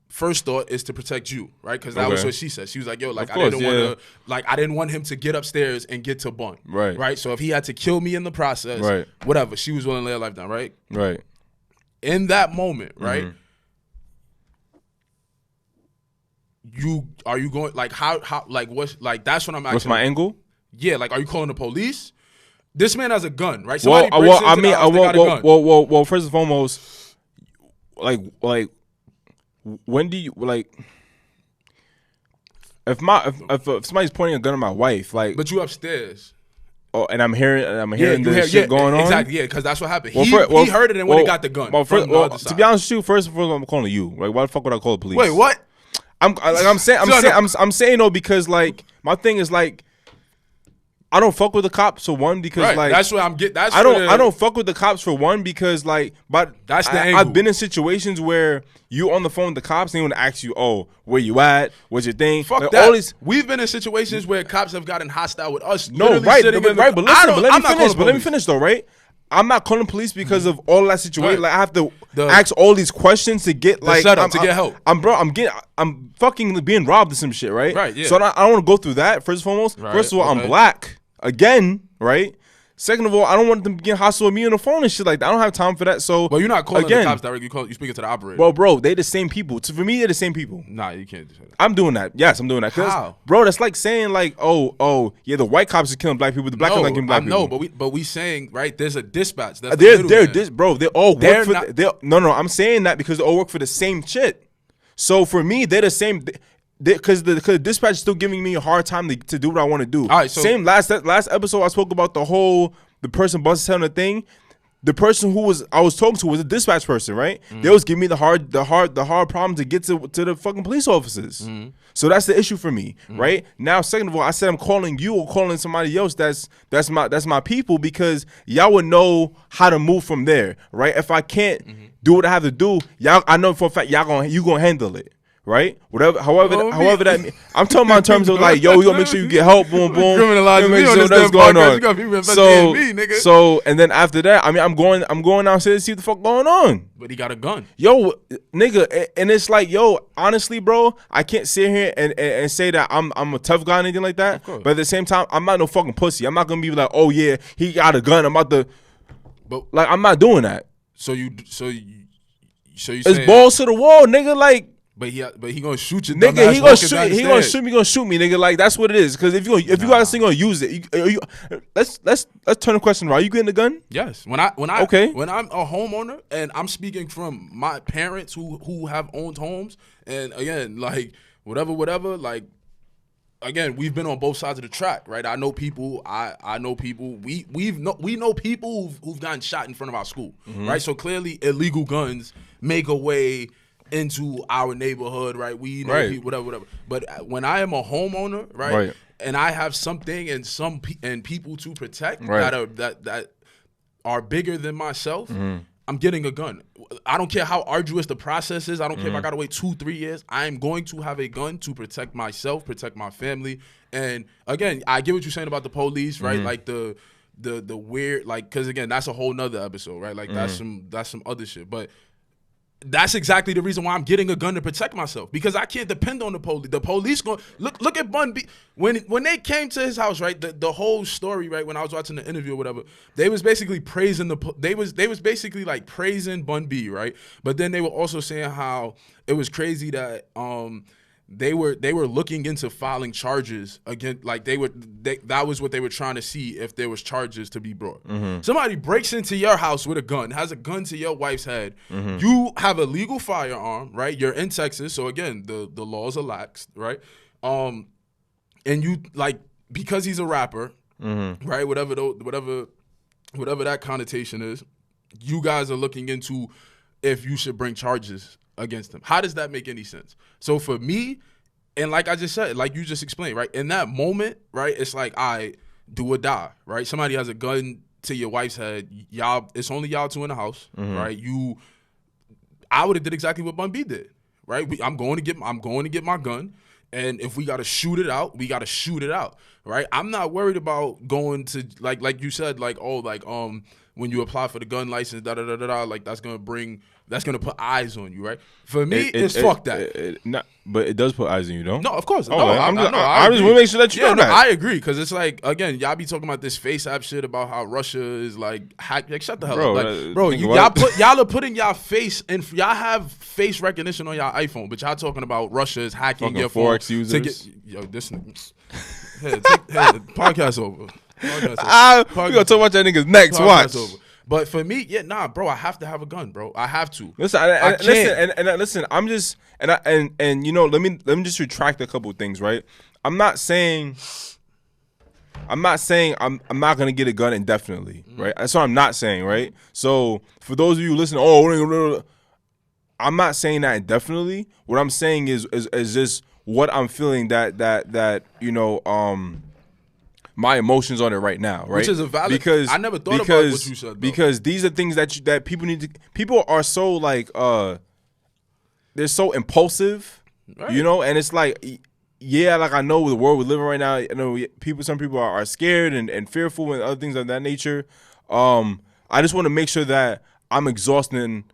first thought is to protect you, right? Because that was Okay. what she said. She was like, "Yo, like Of course, I didn't want him to get upstairs and get to Bun, Right. Right. So if he had to kill me in the process, Right. whatever, she was willing to lay her life down, right? right. In that moment, right? Mm-hmm. Are you going like how like what's like that's what I'm asking. What's my angle? Yeah, like are you calling the police? This man has a gun, right? Well, Somebody breaks into the house, they got a gun. well. First and foremost, like, when do you like? If somebody's pointing a gun at my wife, like, But you upstairs. and I'm hearing you this shit going on. Exactly, yeah, because that's what happened. Well, He heard it and when he got the gun. Well, from the other to side. be honest with you, first of all, I'm calling you. Like, why the fuck would I call the police? Wait, what? I'm saying though, because like my thing is like I don't fuck with the cops for one because Right, like that's what I'm getting. I don't fuck with the cops for one because like but That's the I've angle. been in situations where you on the phone with the cops and they want to ask you, oh, where you at? What's your thing? Fuck like, that. all these, We've been in situations where cops have gotten hostile with us. no, literally right, sitting but, in the- right, but I listen, don't- but let I'm me not finish. calling But let me police. finish though, right? I'm not calling police because of all that situation. Right. Like I have to The- ask all these questions to get like setup, to get help. I'm fucking being robbed of some shit, right? Right, yeah. So I don't want to go through that. First and foremost, Right, first of all, I'm okay. black again, right? Second of all, I don't want them to get hostile with me on the phone and shit like that. I don't have time for that. So, But you're not calling again, the cops directly. You speaking to the operator. Well, bro, they the same people. So for me, they're the same people. Nah, you can't do that. I'm doing that. Yes, I'm doing that. 'Cause, How? bro, that's like saying like, oh, yeah, the white cops are killing black people. The black cops are killing black people. No, but we saying right. There's a dispatch. That's Bro. They all They're work for. not- No. I'm saying that because they all work for the same shit. So for me, they're the same. Because the dispatch is still giving me a hard time to do what I want to do. All right, so- same last episode I spoke about the person busted telling the thing. The person I was talking to was a dispatch person, right? They was giving me the hard problem to get to the fucking police officers. So that's the issue for me, right? Now, second of all, I said I'm calling you or calling somebody else that's my people because y'all would know how to move from there, right? If I can't do what I have to do, y'all, I know for a fact you gonna handle it. Right, however that I'm talking about in terms of like, yo, we gonna make sure you get help, boom, boom. Criminalize me Make on sure this that's damn going podcast. on. You got people investigating me, nigga. So, and then after that, I mean, I'm going downstairs to see what the fuck going on. But he got a gun. Yo, nigga, and it's like, yo, honestly, bro, I can't sit here and say that I'm a tough guy or anything like that. But at the same time, I'm not no fucking pussy. I'm not gonna be like, oh yeah, he got a gun. I'm about to, But like, I'm not doing that. so you It's saying, balls to the wall, nigga. Like. But he gonna shoot you, Nigga, he gonna shoot me, nigga. Like that's what it is. Because if you guys think gonna use it, let's turn the question around. Are you getting the gun? Yes. When I'm a homeowner and I'm speaking from my parents who have owned homes, and again, like whatever, like again, we've been on both sides of the track, right? I know people. I know people. We know people who've gotten shot in front of our school, right? So clearly, illegal guns make a way into our neighborhood, right? We know people, whatever. But when I am a homeowner, right, and I have something and people to protect that are bigger than myself, I'm getting a gun. I don't care how arduous the process is. I don't care if I gotta wait 2-3 years. I am going to have a gun to protect myself, protect my family. And again, I get what you're saying about the police, right? Like the weird, like, because again, that's a whole nother episode, right? Like that's some other shit, but. That's exactly the reason why I'm getting a gun to protect myself, because I can't depend on the police. The police going look at Bun B when they came to his house, right? The whole story, right? When I was watching the interview or whatever, they was basically praising they was basically like praising Bun B, right? But then they were also saying how it was crazy that they were looking into filing charges again. Like that was what they were trying to see if there was charges to be brought. Somebody breaks into your house with a gun, has a gun to your wife's head. You have a legal firearm, right? You're in Texas, so again, the laws are lax, right? And you like because he's a rapper, right? Whatever that connotation is, you guys are looking into if you should bring charges against him. How does that make any sense? So for me, and like I just said, like you just explained, right? In that moment, right, it's like, I do or die, right? Somebody has a gun to your wife's head. Y'all, it's only y'all two in the house, right? I would have did exactly what Bun B did, right? I'm going to get my gun, and if we got to shoot it out, we got to shoot it out, right? I'm not worried about going to like you said, like when you apply for the gun license, like that's gonna put eyes on you, right? For me, it's fuck that. But it does put eyes on you, don't? No, of course. Oh, no, I just agree. want to make sure that you know that. I agree, because it's like, again, y'all be talking about this face app shit about how Russia is like hack. Like, shut the hell up, like, bro. Y'all are putting y'all face and y'all have face recognition on y'all iPhone, but y'all talking about Russia is hacking fucking your phone Forex users. to get this. Podcast over. We gonna talk about that niggas next. Watch. Over. But for me, bro, I have to have a gun, bro. I have to. Listen, listen. I'm just and you know, let me just retract a couple of things, right? I'm not saying I'm not gonna get a gun indefinitely, right? That's what I'm not saying, right? So for those of you listening, I'm not saying that indefinitely. What I'm saying is just what I'm feeling that you know my emotions on it right now, right? Which is a valid. Because I never thought about what you said, though. Because these are things that people need to. People are so like they're so impulsive, right. You know, and it's like, yeah, like I know the world we live in right now. You know, some people are scared and fearful and other things of that nature. I just want to make sure that I'm exhausting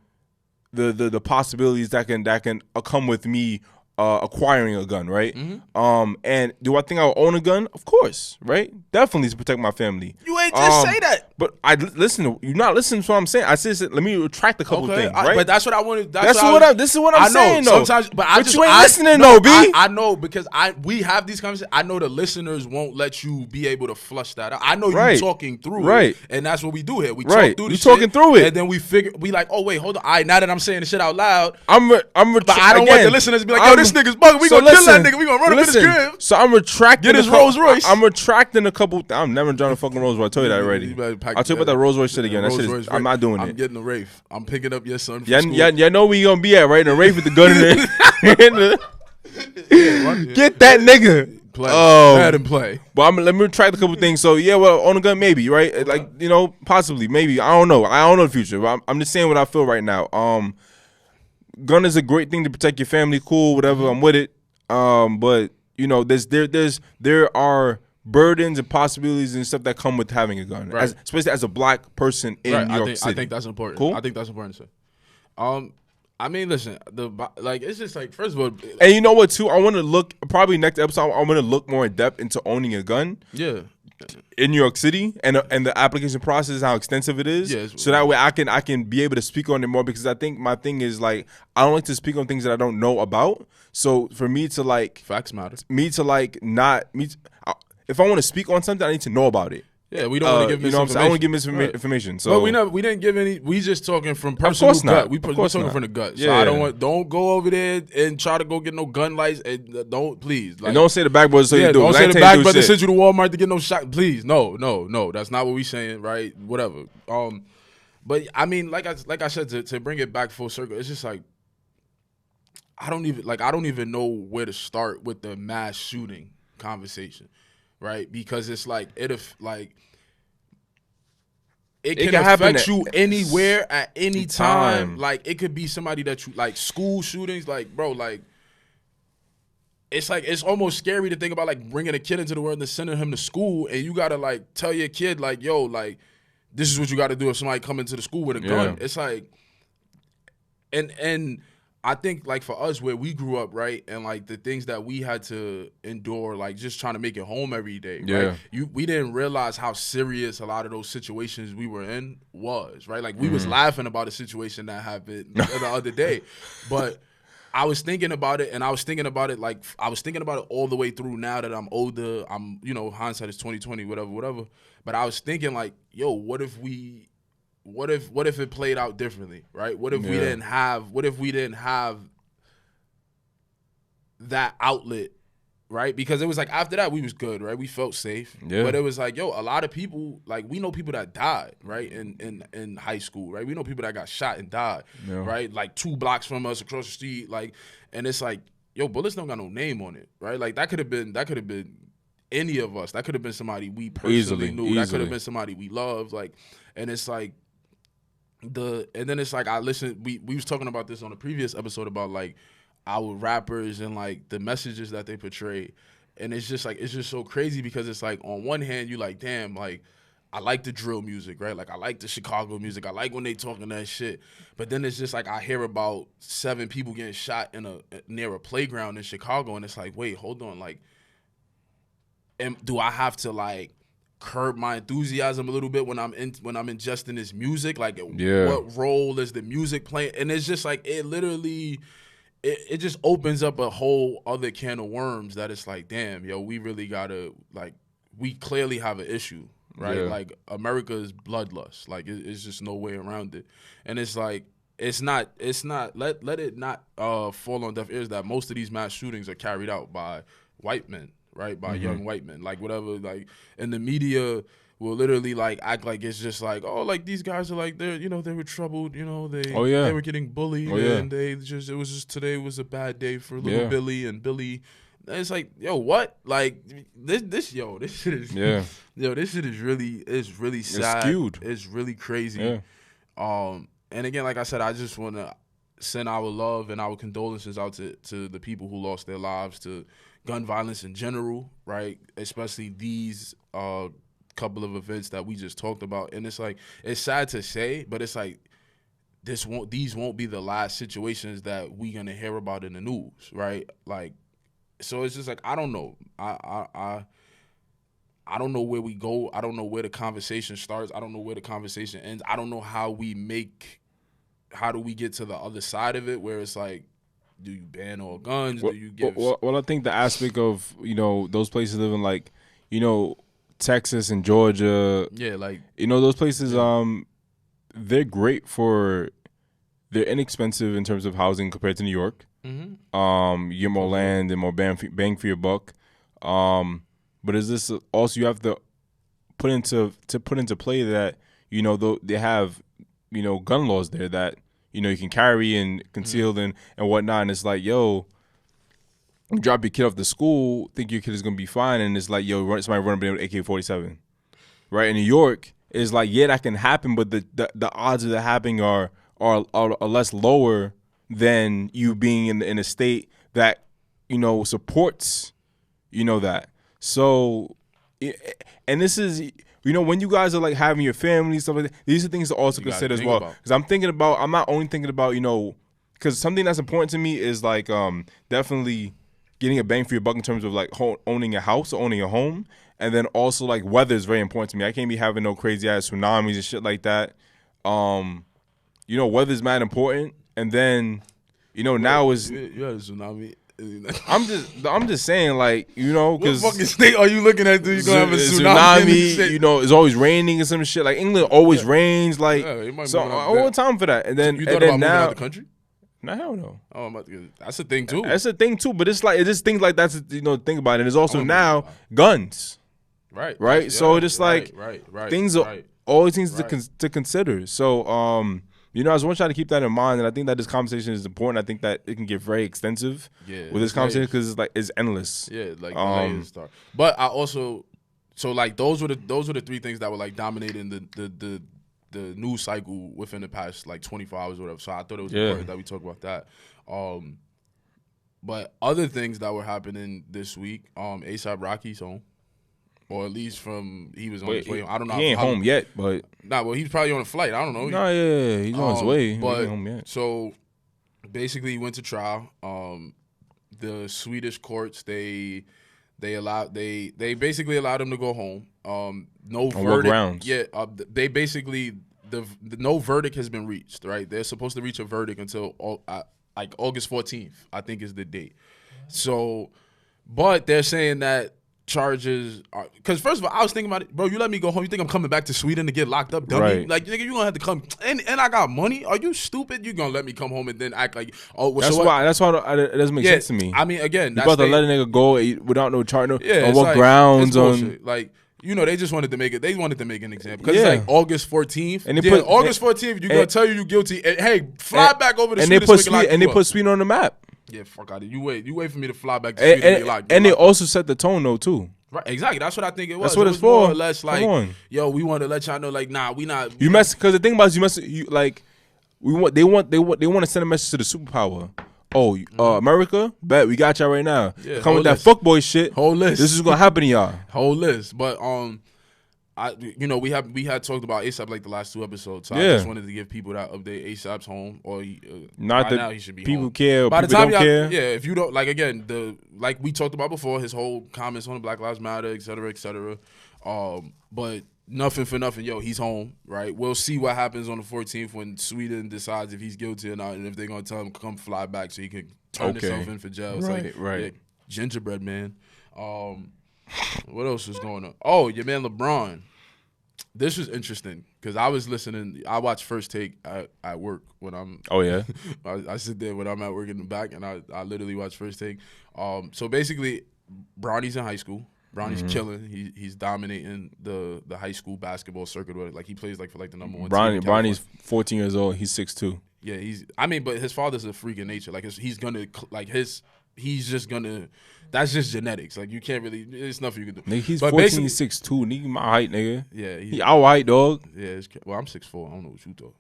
the possibilities that can come with me acquiring a gun, right? And do I think I'll own a gun? Of course, right? Definitely to protect my family. You ain't just say that. But you're not listening to what I'm saying. I said, let me retract a couple things, right? But that's what I wanted. This is what I'm saying, though. Sometimes, but you ain't listening, though, B. I know, because we have these conversations. I know the listeners won't let you be able to flush that out. I know you're talking through it, and that's what we do here. We talk through the shit. You're talking through it. And then we like, oh, wait, hold on. All right, now that I'm saying the shit out loud, but I don't want the listeners to be like, yo, this nigga's bugging. We gonna kill that nigga. We gonna run him in his crib. So I'm retracting. Get his Rolls Royce. I'm retracting a couple. I'm never driving a fucking Rolls Royce. I told you that already. I'll tell you about that Rolls Royce shit again. I'm not doing it. I'm getting a Wraith. I'm picking up your son from school. Yeah, know where you gonna be at, right? In a Wraith with the gun in there. Get that nigga. Play. But let me retract a couple things. So yeah, well, own a gun, maybe, right? Like, you know, possibly, maybe. I don't know the future. But I'm just saying what I feel right now. Gun is a great thing to protect your family. Cool, whatever. I'm with it. But you know, there are burdens and possibilities and stuff that come with having a gun, right. Especially as a black person in New York City. I think that's important. Cool? I think that's important to say. I mean, listen, it's just like, first of all, and you know what too? I want to look, probably next episode, I want to look more in depth into owning a gun. Yeah. In New York City and the application process, how extensive it is, so that way I can be able to speak on it more, because I think my thing is like, I don't like to speak on things that I don't know about. So for me to like, facts matter. If I want to speak on something, I need to know about it. Yeah, we don't want to give misinformation. I don't want to give misinformation. So, but we didn't give any. We just talking from personal gut. We're talking from the gut. Yeah. So don't go over there and try to go get no gun lights. And don't, please. Like, and don't say the back brothers. Don't say the back brothers sent you to Walmart to get no shot. Please, no. That's not what we saying, right? Whatever. But I mean, like I said, to bring it back full circle, it's just like, I don't even know where to start with the mass shooting conversation, right? Because it's like it can affect you anywhere at any time. Like, it could be somebody that you like, school shootings, like, bro, like, it's almost scary to think about, like, bringing a kid into the world and sending him to school, and you gotta like tell your kid, like, yo, like, this is what you gotta do if somebody come into the school with a gun. It's like, and I think, like, for us, where we grew up, right, and like the things that we had to endure, like just trying to make it home every day, right? We didn't realize how serious a lot of those situations we were in was, right? Like, we was laughing about a situation that happened the other day, but I was thinking about it, and I was thinking about it all the way through. Now that I'm older, I'm hindsight is 20/20, whatever. But I was thinking like, yo, what if it played out differently, right? What if we didn't have that outlet, right? Because it was like after that we was good, right? We felt safe. Yeah. But it was like, yo, a lot of people, like we know people that died, right? In high school, right? We know people that got shot and died, right? Like 2 blocks from us across the street, like, and it's like, yo, bullets don't got no name on it, right? Like that could have been any of us. That could have been somebody we personally knew. That could have been somebody we loved, like, and it's like I listened. We was talking about this on a previous episode about like our rappers and like the messages that they portray, and it's just so crazy because it's like on one hand you like, damn, like I like the drill music, right? Like I like the Chicago music. I like when they talking that shit. But then it's just like I hear about 7 people getting shot near a playground in Chicago, and it's like, wait, hold on, like, do I have to like curb my enthusiasm a little bit when I'm ingesting this music? Like, what role is the music playing? And it's just like it literally. It just opens up a whole other can of worms that it's like, damn, yo, we really gotta, like, we clearly have an issue, right? Yeah. Like, America is bloodlust. Like, it's just no way around it. And it's like, let it not fall on deaf ears that most of these mass shootings are carried out by white men, right? By young white men. Like, whatever, like, and the media will literally like act like it's just like, oh, like these guys are like they were troubled, they were getting bullied, and today was a bad day for little Billy and Billy. And it's like, yo, what? Like this shit is this shit is really sad. It's skewed. It's really crazy. Yeah. And again, like I said, I just want to send our love and our condolences out to the people who lost their lives to gun violence in general, right? Especially these couple of events that we just talked about. And it's like, it's sad to say, but it's like these won't be the last situations that we gonna hear about in the news, right? Like, so it's just like, I don't know. I don't know where we go. I don't know where the conversation starts. I don't know where the conversation ends. I don't know how do we get to the other side of it where it's like, do you ban all guns? Do you give? Well, I think the aspect of, those places living like, Texas and Georgia. Yeah, like, those places, they're great they're inexpensive in terms of housing compared to New York. Mm-hmm. You get more land and more bang for your buck. But is this also, you have to put into play that, they have, gun laws there that, you can carry and conceal and whatnot. And it's like, yo, you drop your kid off to school, think your kid is going to be fine, and it's like, yo, somebody running with an AK-47. Right? In New York, it's like, yeah, that can happen, but the odds of that happening are less lower than you being in a state that, supports, that. So, and this is, when you guys are like having your family, stuff like that, these are things to also consider as well. Because I'm not only thinking about, because something that's important to me is like definitely getting a bang for your buck in terms of like owning a house or owning a home. And then also like weather is very important to me. I can't be having no crazy ass tsunamis and shit like that. Weather's mad important. And then, now is you had a tsunami. I'm just saying, like, because what fucking state are you looking at? You gonna have a tsunami? It's always raining and some shit. Like England always rains, like, so I want time for that. And then you thought about moving out the country? No, hell no. Oh, I'm about to that's a thing too. That's a thing too, but it's like, it's just things like that's, think about it. And there's also now guns, right? Yeah, so it's just right, things are always things to consider. So I just want y'all to keep that in mind, and I think that this conversation is important. I think that it can get very extensive with this conversation because it's endless. Yeah, like the layers start. But I also, so like those were the 3 things that were like dominating the news cycle within the past like 24 hours or whatever. So I thought it was important that we talk about that. But other things that were happening this week, Saab Rockies home. Or at least he was on his way. I don't know. He ain't home yet, but well, he's probably on a flight. I don't know. He's on his way. But he ain't home yet. So basically, he went to trial. The Swedish courts they basically allowed him to go home. No on verdict. what grounds? Yeah, they basically no verdict has been reached. Right, they're supposed to reach a verdict until like August 14th, I think is the date. So, but they're saying that charges are, because first of all, I was thinking about it, bro. You let me go home. You think I'm coming back to Sweden to get locked up, dummy? Right. Like, nigga, you gonna have to come, and I got money. Are you stupid? You gonna let me come home and then act like, oh, well, That's so why. That's why it doesn't make sense to me. I mean, again, You that's about to let a nigga go without no chart, on it's what like, grounds, it's on. bullshit. Like, you know, they just wanted to make it. They wanted to make an example because Yeah. it's like August 14th. And they put- August 14th. You're gonna tell you guilty. And, hey, fly back over to and Sweden. they so put we can lock Sweden, and you they up. put Sweden on the map. Yeah, fuck out of it. You wait for me to fly back to Sweden and get locked. And they also set the tone though too. Right, exactly. That's what I think it was. That's what It it's was more for. or less Come like, on. yo, we want to let y'all know, like, nah, we not. You mess because the thing about it is you like they want to send a message to the superpower. Oh, America, bet we got y'all right now. Yeah, Come with whole that fuckboy shit. Whole list. This is gonna happen to y'all. Whole list, but we had talked about ASAP like the last 2 episodes. So I Yeah. just wanted to give people that update. ASAP's home, or Not by that now he should be people home. care or By the people time don't care. yeah, if you don't like, again, like we talked about before, his whole comments on the Black Lives Matter, et cetera, et cetera. But nothing for nothing, yo, he's home, right? We'll see what happens on the 14th when Sweden decides if he's guilty or not, and if they're gonna tell him to come fly back so he can turn Okay. himself in for jail. It's Right, like, right. yeah, gingerbread man. What else is going on? Oh, your man LeBron. This was interesting because I was listening. I watch First Take at work when I'm. Oh yeah. I sit there when I'm at work in the back, and I literally watch First Take. So basically, Bronny's in high school. Bronny's killing. He's dominating the high school basketball circuit. Like he plays like for like the number 1 team in California. Bronny's 14 years old. He's 6'2". Yeah, but his father's a freak of nature. Like he's just gonna. That's just genetics. Like you can't really. It's nothing you can do. Nigga, he's But 14, basically- he's 6'2". Nigga, my height, nigga. Yeah, He our height, dog. Yeah, well, I'm 6'4". I don't know what you thought,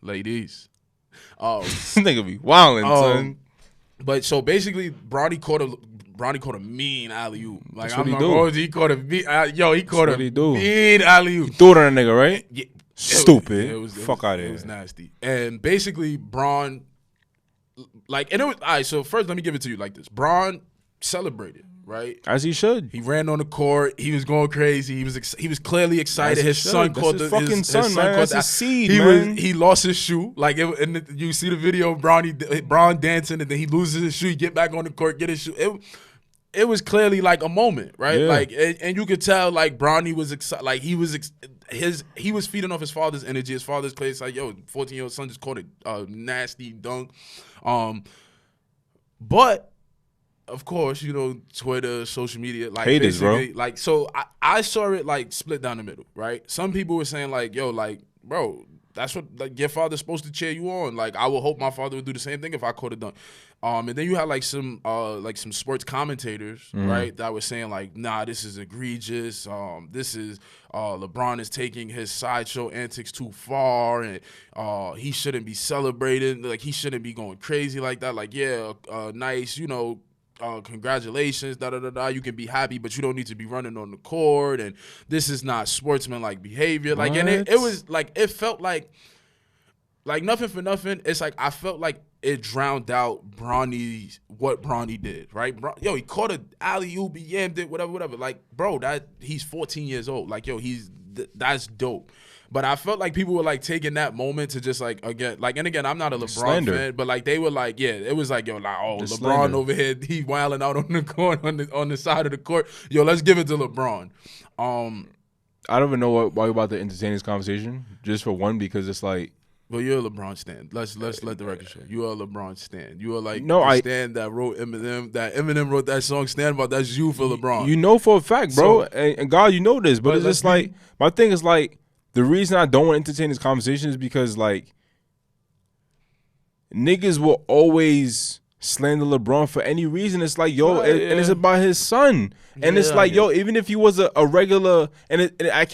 ladies. This nigga be wildin', son. But so basically, Bronny caught a mean alley oop. Like That's what I'm he not do. going to- he caught a mean. He caught a what he do. mean alley oop. Threw it on a nigga, right? Yeah, Stupid. Fuck out of It here. was nasty. And basically, Bron, like, and it was all right. So first, let me give it to you like this. Bron celebrated, right? As he should. He ran on the court. He was going crazy. He was clearly excited. As he His son should. That's caught his the fucking son, man. caught That's the- his seed, he man. He lost his shoe. Like you see the video of Bron dancing, and then he loses his shoe. He get back on the court, get his shoe. It was clearly like a moment, right? Yeah. Like, and you could tell like Bronny was excited. Like he was feeding off his father's energy. His father's play. It's like, yo, 14-year-old son just caught a nasty dunk. But of course, you know, Twitter, social media, like Haters, bro. basically, like, so I saw it like split down the middle, right? Some people were saying like, yo, like, bro, that's what like your father's supposed to cheer you on. Like, I would hope my father would do the same thing if I caught a dunk. And then you had like some sports commentators, right, that were saying like, nah, this is egregious. This is LeBron is taking his sideshow antics too far, and he shouldn't be celebrating. Like, he shouldn't be going crazy like that. Like, yeah, nice, you know. Congratulations, you can be happy, but you don't need to be running on the court, and this is not sportsman-like behavior. Like, and it was like, it felt like nothing for nothing. It's like I felt like it drowned out what Bronny did, right? Yo, he caught an alley-oop, he yammed it, whatever. Like, bro, he's 14 years old. Like, yo, that's dope. But I felt like people were like taking that moment to just like, again, I'm not a LeBron Slander. fan, but like they were like, yeah, it was like, yo, like, oh, Just LeBron slander. over here, he wilding out on the court on the side of the court. Yo, let's give it to LeBron. I don't even know why we're about to entertain this conversation. Just for one, because it's like, Well, you're a LeBron stan. Let's let the record show. You are a LeBron stan. You are like No, the I- stan that wrote Eminem. That Eminem wrote that song "Stand By." That's you for LeBron. you know for a fact, bro, So- and God, you know this, but But it's just like, my thing is like, the reason I don't want to entertain this conversation is because like, niggas will always slander LeBron for any reason. It's like, yo, Right, and it's yeah. about his son, and it's Yeah, like, I yo, even if he was a regular, and I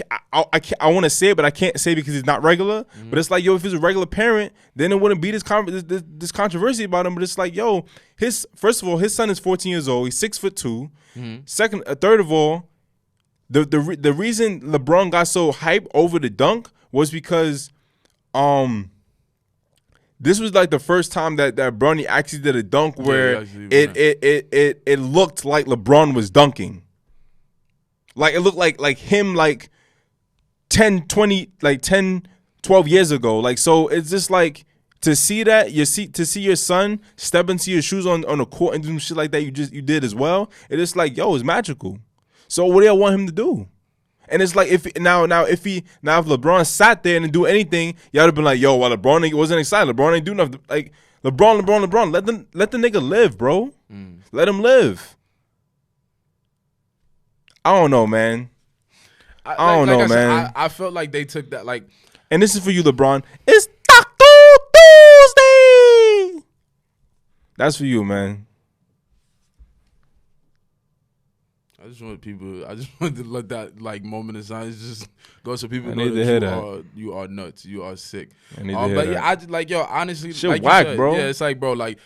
want to say it, but I can't say it because he's not regular. Mm-hmm. But it's like, yo, if he's a regular parent, then it wouldn't be this controversy about him. But it's like, yo, first of all, his son is 14 years old. He's 6'2". Mm-hmm. Third of all, the reason LeBron got so hyped over the dunk was because this was like the first time that Bronny actually did a dunk where it looked like LeBron was dunking. Like, it looked like him like 10, 12 years ago. Like, so it's just like, to see that to see your son step into your shoes on the court and do some shit like that you did as well. It is like, yo, it's magical. So what do y'all want him to do? And it's like if LeBron sat there and didn't do anything, y'all would have been like, yo, well, LeBron wasn't excited. LeBron ain't do nothing. Like LeBron. Let the nigga live, bro. Let him live. I don't know, man. I don't know, man. I felt like they took that like. And this is for you, LeBron. It's Taco Tuesday. That's for you, man. I just want to let that like moment of silence just go so people I know need to hear that you are nuts, you are sick. I need to hear but that. yeah, I just, like, yo, honestly, Shit like whack, you said, bro. yeah, it's like, bro, like,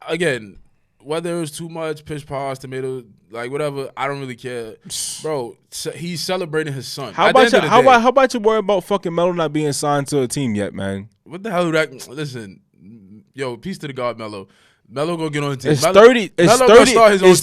again, whether it was too much, pish pause, tomato, like whatever, I don't really care, bro. He's celebrating his son. How about you worry about fucking Melo not being signed to a team yet, man? What the hell? Listen, yo, peace to the God, Melo. Melo go get on the team. It's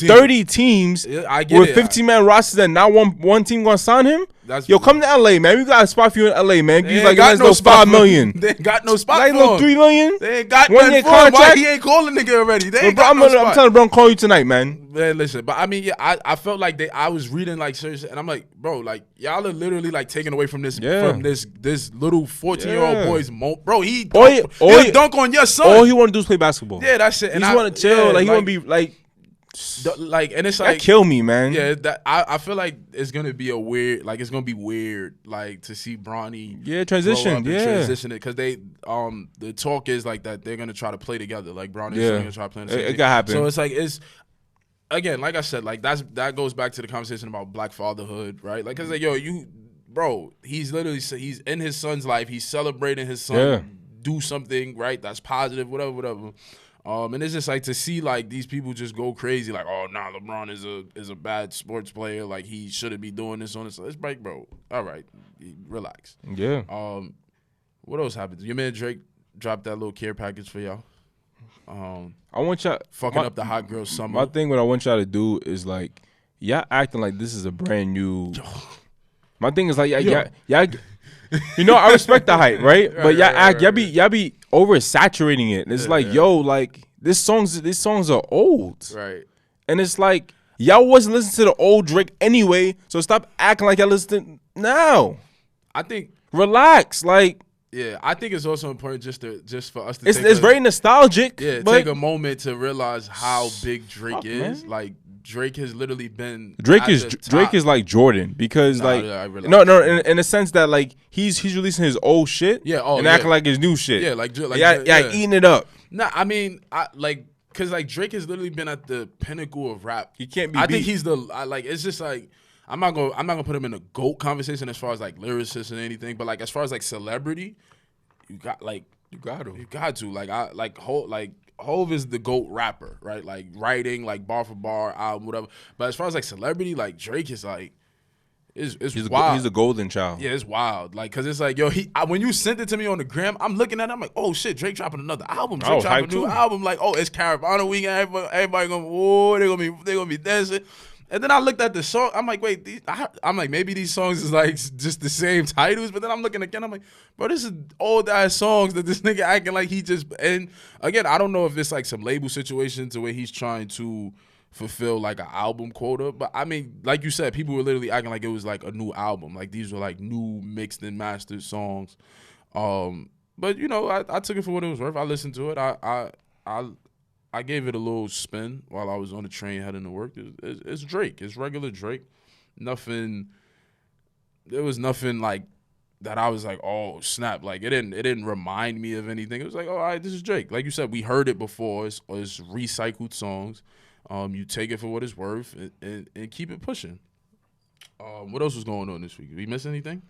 30 teams Yeah, I get with it. 15-man rosters and now one team gonna sign him. Yo, come to LA, man. We got a spot for you in LA, man. They You ain't like got a no nice spot little $5 million. They ain't got no spot Like for little him. $3 million. They ain't got 1 nothing year for him. Why contract. he ain't calling nigga already? They ain't Bro, got I'm no telling spot. LeBron call you tonight, man. Man, listen, but I mean, yeah, I felt like I was reading like seriously, and I'm like, bro, like y'all are literally like taking away from this this little 14-year-old boy's bro. He'll dunk on your son. All he want to do is play basketball. Yeah, that's it. He just want to chill. Like he want to be like. And it's That like kill me, man. Yeah, that I feel like it's gonna be it's gonna be weird, like to see Bronny transition it because they the talk is like that they're gonna try to play together, like Bronny is gonna try to play. It gotta happen. So it's like again, like I said, like that goes back to the conversation about black fatherhood, right? Like, cause like, yo, he's he's in his son's life, he's celebrating his son, do something right that's positive, whatever. And it's just like to see like these people just go crazy, like, oh nah, LeBron is a bad sports player, like he shouldn't be doing this on this. It's like, bro, all right, relax. Yeah. What else happened? Your man Drake dropped that little care package for y'all. I want y'all fucking up the hot girl summer. My thing, what I want y'all to do is like y'all acting like this is a brand new. My thing is like y'all. You know, I respect the hype, right? But y'all be oversaturating it. It's like, yo, like these songs are old, right? And it's like y'all wasn't listening to the old Drake anyway, so stop acting like y'all listening now. I think relax, like. Yeah, I think it's also important just for us to. It's very nostalgic. Yeah, but take a moment to realize how big Drake is. Man. Like Drake has literally been. Drake is like Jordan because in the sense that like he's releasing his old shit. And acting like his new shit. Yeah, eating it up. Nah, I mean, because like Drake has literally been at the pinnacle of rap. He can't be. I think he's it's just like. I'm not gonna put him in a GOAT conversation as far as like lyricist and anything, but like as far as like celebrity, you got to Hov is the GOAT rapper, right? Like writing, like bar for bar, album, whatever. But as far as like celebrity, like Drake is like it's wild. He's a golden child. Yeah, it's wild. Like, cause it's like, yo, when you sent it to me on the gram, I'm looking at it, I'm like, oh shit, Drake dropping another album. Drake dropping a new album. Like, oh, it's Caravana weekend. Everybody they're gonna be dancing. And then I looked at the song. I'm like, wait, maybe these songs is like just the same titles. But then I'm looking again. I'm like, bro, this is old ass songs that this nigga acting like he just. And again, I don't know if it's like some label situation to where he's trying to fulfill like an album quota. But I mean, like you said, people were literally acting like it was like a new album. Like these were like new mixed and mastered songs. But you know, I took it for what it was worth. I listened to it. I gave it a little spin while I was on the train heading to work. It's Drake. It's regular Drake. There was nothing like that I was like, oh, snap. Like, it didn't remind me of anything. It was like, oh, all right, this is Drake. Like you said, we heard it before. It's recycled songs. You take it for what it's worth and keep it pushing. What else was going on this week? Did we miss anything?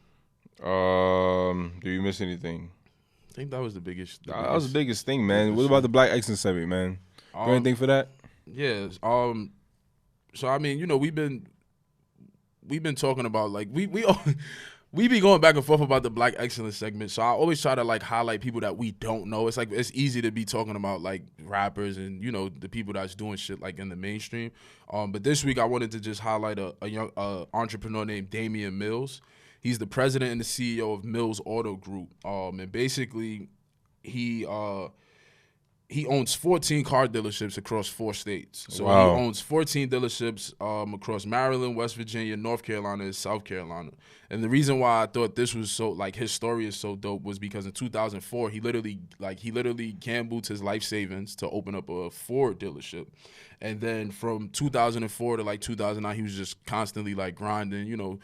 Do you miss anything? I think that was the biggest. That was the biggest thing, man. What about the Black Excellence Summit, man? Got anything for that? Yeah. So I mean, you know, we've been talking about like we be going back and forth about the Black Excellence segment. So I always try to like highlight people that we don't know. It's like it's easy to be talking about like rappers and you know the people that's doing shit like in the mainstream. But this week I wanted to just highlight a young entrepreneur named Damian Mills. He's the president and the CEO of Mills Auto Group. And basically, he owns 14 car dealerships across 4 states. So Wow. he owns 14 dealerships across Maryland, West Virginia, North Carolina, and South Carolina. And the reason why I thought this was so, like, his story is so dope was because in 2004, he literally gambled his life savings to open up a Ford dealership. And then from 2004 to like 2009, he was just constantly like grinding, you know,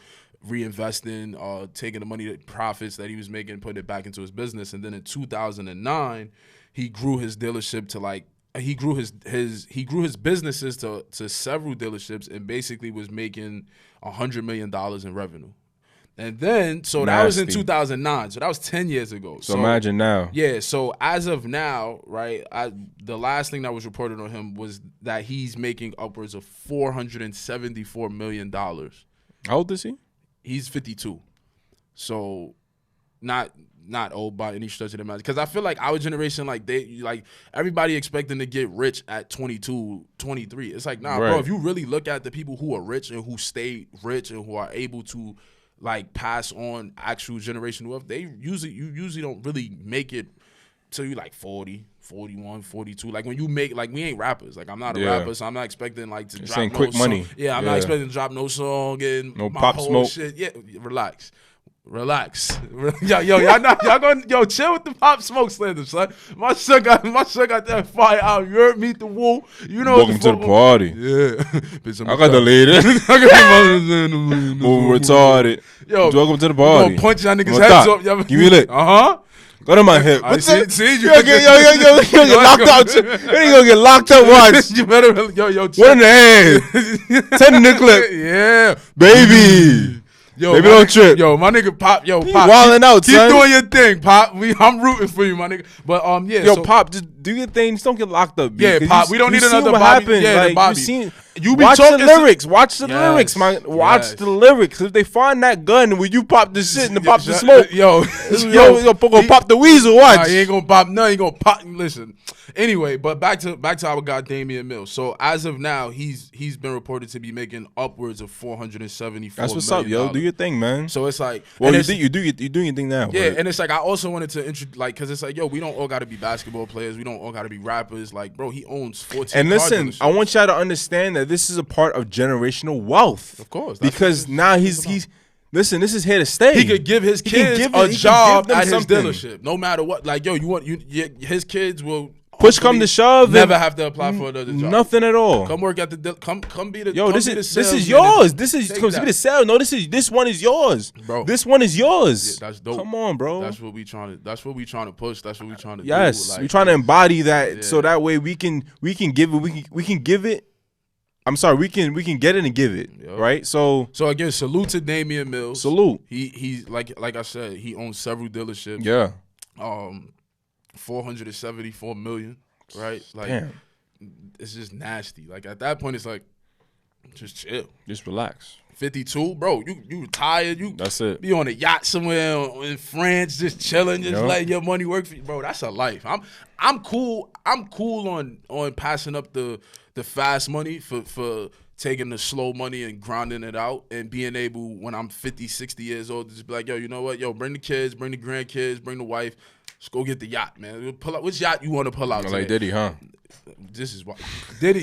reinvesting, taking the money, profits that he was making, putting it back into his business. And then in 2009, he grew his dealership to like he grew his businesses to several dealerships and basically was making $100 million in revenue. And then that was in Nasty. 2009. So that was 10 years ago. So imagine now. Yeah, so as of now, right, the last thing that was reported on him was that he's making upwards of $474 million. How old is he? He's 52. So not old by any stretch of the imagination. Because I feel like our generation, like everybody expecting to get rich at 22, 23. It's like, nah, Right. bro, if you really look at the people who are rich and who stay rich and who are able to like pass on actual generational wealth, you usually don't really make it till you like 40, 41, 42. Like when you make, like we ain't rappers. Like I'm not a rapper, so I'm not expecting like to This drop ain't no quick song. money. Yeah, I'm not expecting to drop no song and No my pop whole smoke. shit. Yeah, relax. y'all gonna chill with the pop smoke slander, son. My son got that fire out. You heard me, the woo. You know. Welcome to the party. Yeah, bitch, I got the lady. Move retarded. Yo, welcome to the I'm party. gonna punch y'all niggas' Well, heads stop. up. Y'all- Give me a lick. Uh-huh. Go to my hip. I What's see- that? see, you- Yo, get locked out. You ain't gonna get locked up once. You better, yo, What in the head? 10 in the clip. Yeah, Baby. yo, Baby, my don't nigga- trip. Yo, my nigga Pop, yo, He Pop, wildin' out, keep son. doing your thing, Pop. I'm rooting for you, my nigga. But yeah, Yo, so, Pop, just do your thing. Just don't get locked up. B, Yeah, 'cause Pop, we don't need you seen another what Bobby. happened. Yeah, the Like, Bobby. you seen. You be Watch the talking some- lyrics. Watch the Yes, lyrics, man. Watch yes. the lyrics. If they find that gun when you pop the shit and the pop the Yo, smoke, yo, yo, go pop the weasel. Nah, Watch. he ain't gonna pop none. He gonna pop. Listen. Anyway, but back to our guy Damian Mills. So as of now, he's been reported to be making upwards of $474 That's what's up, yo. Do your thing, man. So it's like, Well, and you it's- you're doing your thing now. yeah, but- and it's like I also wanted to because it's like, yo, we don't all got to be basketball players. We don't all got to be rappers. Like, bro, he owns 14. And car listen, dealerships. I want y'all to understand that this is a part of generational wealth. Of course, that's because what now this is he's listen. This is here to stay. He could give his He can kids give a it- he can job give them at his something. dealership, no matter what. Like, yo, his kids will Push come hopefully to shove, never and have to apply for another job. nothing at all. Come work at the come be the Yo, come this be the is sales yours. manager. This is Take comes to that. be the sale. No, this one is yours, Bro. This one is yours. Yeah, that's dope. Come on, bro. That's what we trying to push. That's what we trying to do. Yes, Like, we're trying to embody that, so Yeah. that way we can give it. We can give it. I'm sorry, we can get it and give it. Yo. Right. So again, salute to Damian Mills. salute. He's like I said, he owns several dealerships. Yeah. 474 million. Right. Like, Damn. it's just nasty. Like at that point, it's like, just chill. Just relax. 52, bro. You retired. You That's it. be on a yacht somewhere in France, just chilling, just Yup. letting your money work for you, bro. That's a life. I'm cool. I'm cool on passing up the fast money for taking the slow money and grinding it out and being able, when I'm 50, 60 years old, to just be like, yo, you know what? Yo, bring the kids, bring the grandkids, bring the wife. Let's go get the yacht, man. Pull out. Which yacht you want to pull out today? Like Diddy, huh? This is what Diddy,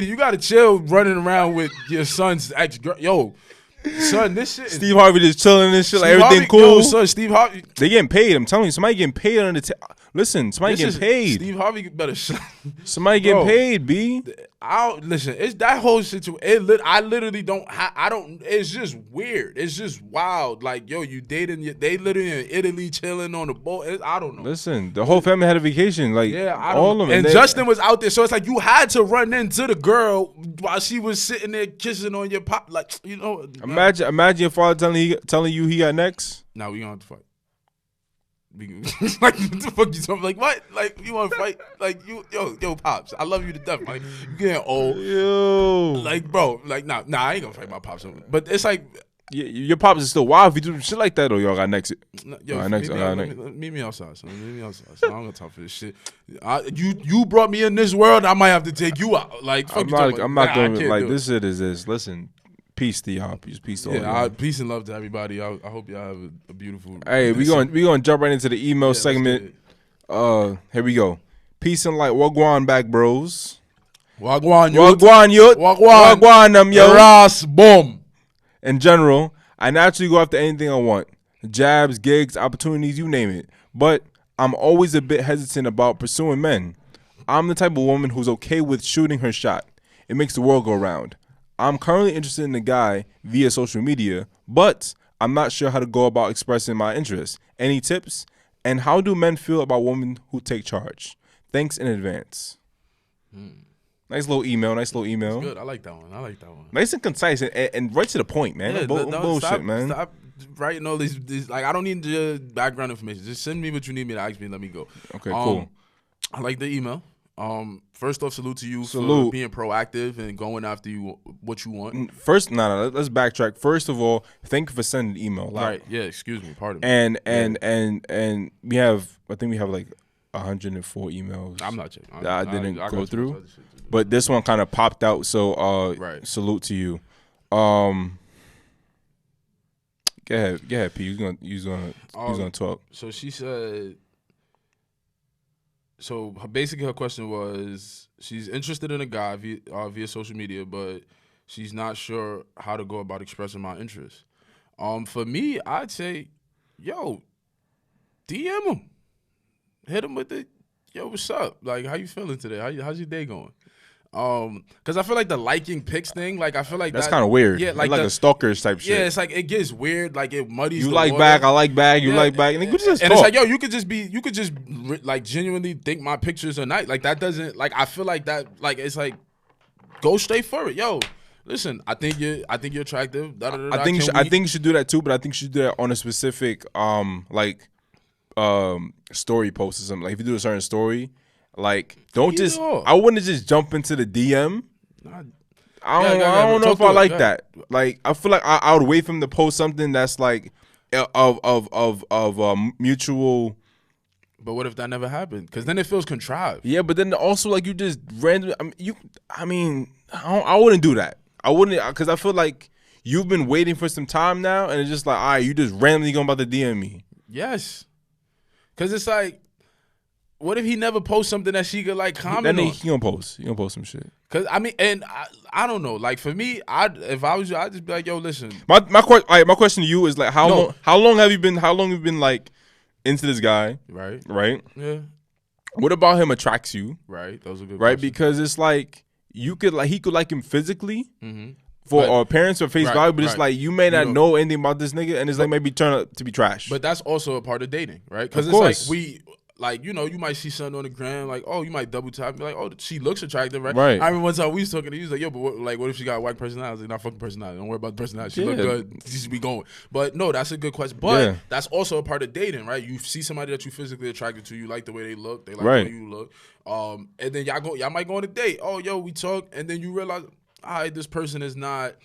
you gotta chill running around with your son's ex girl. Yo, son, this shit is Steve Harvey just chilling and shit, like Steve everything Harvey, cool. Yo, son, Steve Harvey. They getting paid. I'm telling you, somebody getting paid on the. Listen, somebody This getting paid. Steve Harvey better shut. Somebody getting Bro. paid. B. Listen. It's that whole situation. I literally don't. I don't. It's just weird. It's just wild. Like, yo, you dating? They literally in Italy chilling on the boat. I don't know. Listen, the whole family had a vacation. Like, Yeah, I all don't of know. them. And Justin was out there, so it's like you had to run into the girl while she was sitting there kissing on your pop. Like, you know. Imagine your father telling you he got next. Now we gonna have to fight. Like, what the fuck you talking? Like, what? Like, you want to fight? Like, yo, pops, I love you to death. Like, you getting old. Yo, Like, bro, like, nah, I ain't gonna fight my pops. But it's like, your pops is still wild if you do shit like that. Or y'all got next. yo, All right, next. meet me outside, son. Meet me outside. Son. I don't got time for this shit. You brought me in this world. I might have to take you out. Like, fuck you talking about? I'm not Nah, I doing can't like do it. this. Shit is this. Listen, peace to y'all. Peace to all. Yeah, y'all. peace and love to everybody. I hope y'all have a beautiful. Hey, we gonna jump right into the email let's segment. get it. Here we go. Peace and light. Wagwan back, bros. Wagwan, Wagwan, yo. Wagwan, yo. Ras, boom. In general, I naturally go after anything I want. Jabs, gigs, opportunities, you name it. But I'm always a bit hesitant about pursuing men. I'm the type of woman who's okay with shooting her shot. It makes the world go round. I'm currently interested in a guy via social media, but I'm not sure how to go about expressing my interest. Any tips? And how do men feel about women who take charge? Thanks in advance. Nice little email. That's good. I like that one. Nice and concise and right to the point, man. Yeah, Bullshit, man. Stop writing all these. Like, I don't need your background information. Just send me what you need me to ask me and let me go. Okay, cool. I like the email. First off, salute to you for being proactive and going after what you want. First, let's backtrack. First of all, thank you for sending the email. Right. Yeah. Excuse me. Pardon me. And we have, I think we have like 104 emails. I'm not checking. I didn't go through, but this one kind of popped out. So, salute to you. Go ahead, P. You're gonna talk. So she said. So basically, her question was she's interested in a guy via social media, but she's not sure how to go about expressing my interest. For me, I'd say, yo, DM him, hit him with the, yo, what's up? Like, how you feeling today? How's your day going? Because I feel like the liking pics thing, like I feel like that's kind of weird. Yeah, like a stalkers type shit. Yeah, it's like it gets weird. Like it muddies. You the like water. back, I like back. You like back, and it's like, yo, you could just like genuinely think my pictures are nice. Like that doesn't like I feel like that like it's like go straight for it, yo. Listen, I think you're attractive. I think you should do that too, but I think you should do that on a specific story post or something. Like if you do a certain story. Like, don't just. I wouldn't just jump into the DM. I don't know if I like that. Like, I feel like I would wait for him to post something that's like of mutual. But what if that never happened? Because then it feels contrived. Yeah, but then also like you just randomly. I wouldn't do that. I wouldn't because I feel like you've been waiting for some time now, and it's just like, all right, you just randomly going about to DM me. Yes, because it's like. What if he never posts something that she could like comment on? He gonna post. He gonna post some shit. Cause I mean, and I don't know. Like for me, if I was you, I'd just be like, yo, listen. My question to you is like, how long have you been like into this guy? Right. Yeah. What about him attracts you? Right. Those are good. Right, questions. because it's like he could like him physically. For appearance or face value, but it's like you may not know anything about this nigga, and it's like maybe turn out to be trash. But that's also a part of dating, right? Because it's like like, you know, you might see something on the gram, like, oh, you might double tap and be like, oh, she looks attractive, right? Right. I remember one time we was talking to you, he was like, yo, but what if she got a white personality? I was like, not fucking personality. Don't worry about the personality. She look good. She should be going. But no, that's a good question. But that's also a part of dating, right? You see somebody that you physically attracted to, you like the way they look, they like the way you look. And then y'all might go on a date. Oh, yo, we talk, and then you realize, all right, this person is not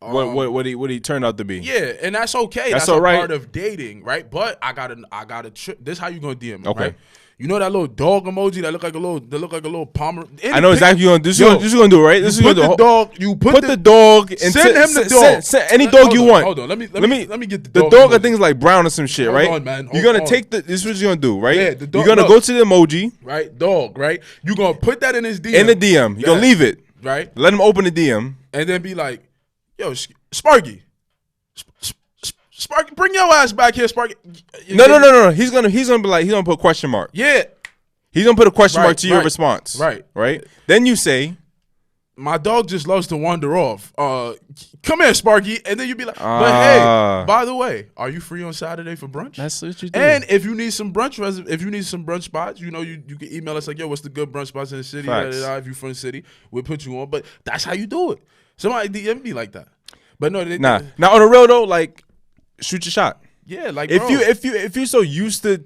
what he turned out to be. Yeah, and that's okay. That's all right. Part of dating, right? But I gotta this how you gonna DM me, right? You know that little dog emoji that look like a little Pomeranian. I know exactly what you're gonna do. This is gonna do, right? This is gonna do. Dog. You put the dog and send him the dog. Send any dog you want. Hold on. Let me get the dog. The dog I think is like brown or some shit, right? Hold on, man. You're gonna take this is what you're gonna do, right? Yeah, the dog, you're gonna go to the emoji. Right, dog, right? You're gonna put that in his DM. In the DM. You're gonna leave it. Right. Let him open the DM. And then be like, yo, Sparky. Sparky, bring your ass back here, Sparky. No. He's gonna be like, he's gonna put a question mark. Yeah. He's gonna put a question mark to your response. Right. Then you say, my dog just loves to wander off. Come here, Sparky. And then you be like, but hey, by the way, are you free on Saturday for brunch? That's what you do. And if you need some brunch spots, you know, you can email us like, yo, what's the good brunch spots in the city? If you're from the city, we'll put you on. But that's how you do it. Somebody DM me like that. But no, now on the real though, like, shoot your shot. Yeah, like if you're so used to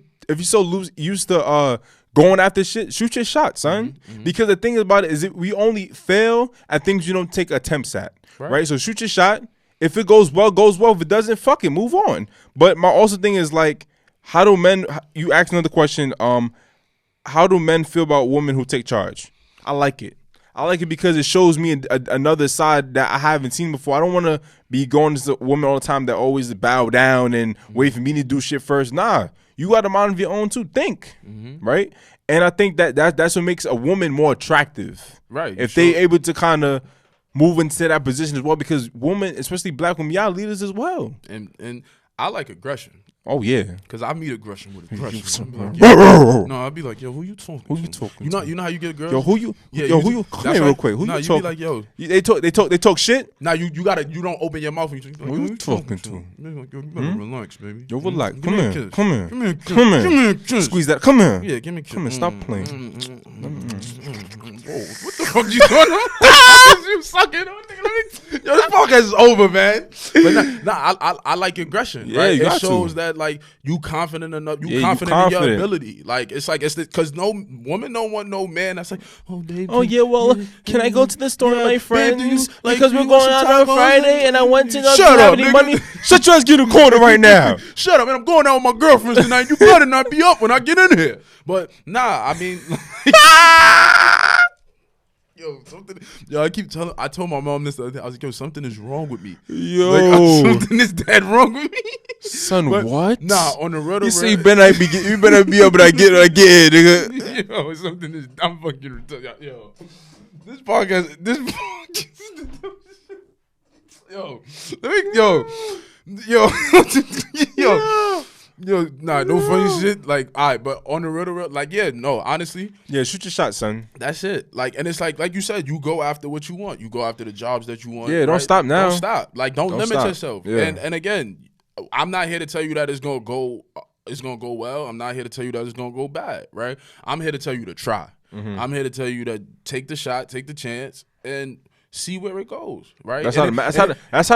going after shit, shoot your shot, son. Because the thing about it is we only fail at things you don't take attempts at. Right? So shoot your shot. If it goes well, goes well. If it doesn't, fuck it, move on. But my also thing is like, how do men? You asked another question. How do men feel about women who take charge? I like it. I like it because it shows me another side that I haven't seen before. I don't want to be going to women all the time that always bow down and wait for me to do shit first. Nah, you got a mind of your own too. Think, right? And I think that's what makes a woman more attractive. Right. If they able to kind of move into that position as well, because women, especially black women, y'all leaders as well. And I like aggression. Oh yeah, because I meet aggression with aggression. I'll be like, yo, who you talking? Who you talking? You know how you get girls? Yo, who you? Yeah, yo, who you? Come here real quick. Who you talking? Be like, yo, they talk shit. Now you don't open your mouth. And you like, who you talking to? You better relax, baby. Yo, relax. Come here. Come here. Squeeze that. Come here. Yeah, give me a kiss. Come here. Stop playing. Whoa, what the fuck you doing? You sucking on nigga. Yo, this podcast is over, man. But I like aggression. Yeah, right? you got It shows that like you confident enough. You confident in your ability. Like it's because no woman don't want no man that's like, oh baby. Oh yeah, well, can I go to the store with my friends? Babe, because we're going out on Friday, and I want to know if you Shut have up, any nigga. money. Shut your ass, get in the corner right now. Shut up, man. I'm going out with my girlfriends tonight. You better not be up when I get in here. But nah, I mean. I told my mom this the other day. I was like, yo, something is wrong with me. Yo. Like, something is dead wrong with me. Son, But, what? Nah, on the road. You say you better be able to get it again, nigga. Yo, something is, I'm fucking, yo. This podcast, yo, nah, no funny shit. Like, all right, but on the real, like, yeah, no, honestly. Yeah, shoot your shot, son. That's it. Like, and it's like you said, you go after what you want. You go after the jobs that you want. Yeah, don't stop now. Don't stop. Like, don't limit stop. yourself. Yeah. And again, I'm not here to tell you that it's gonna go well. I'm not here to tell you that it's gonna go bad, right? I'm here to tell you to try. I'm here to tell you to take the shot, take the chance, and see where it goes, right? That's how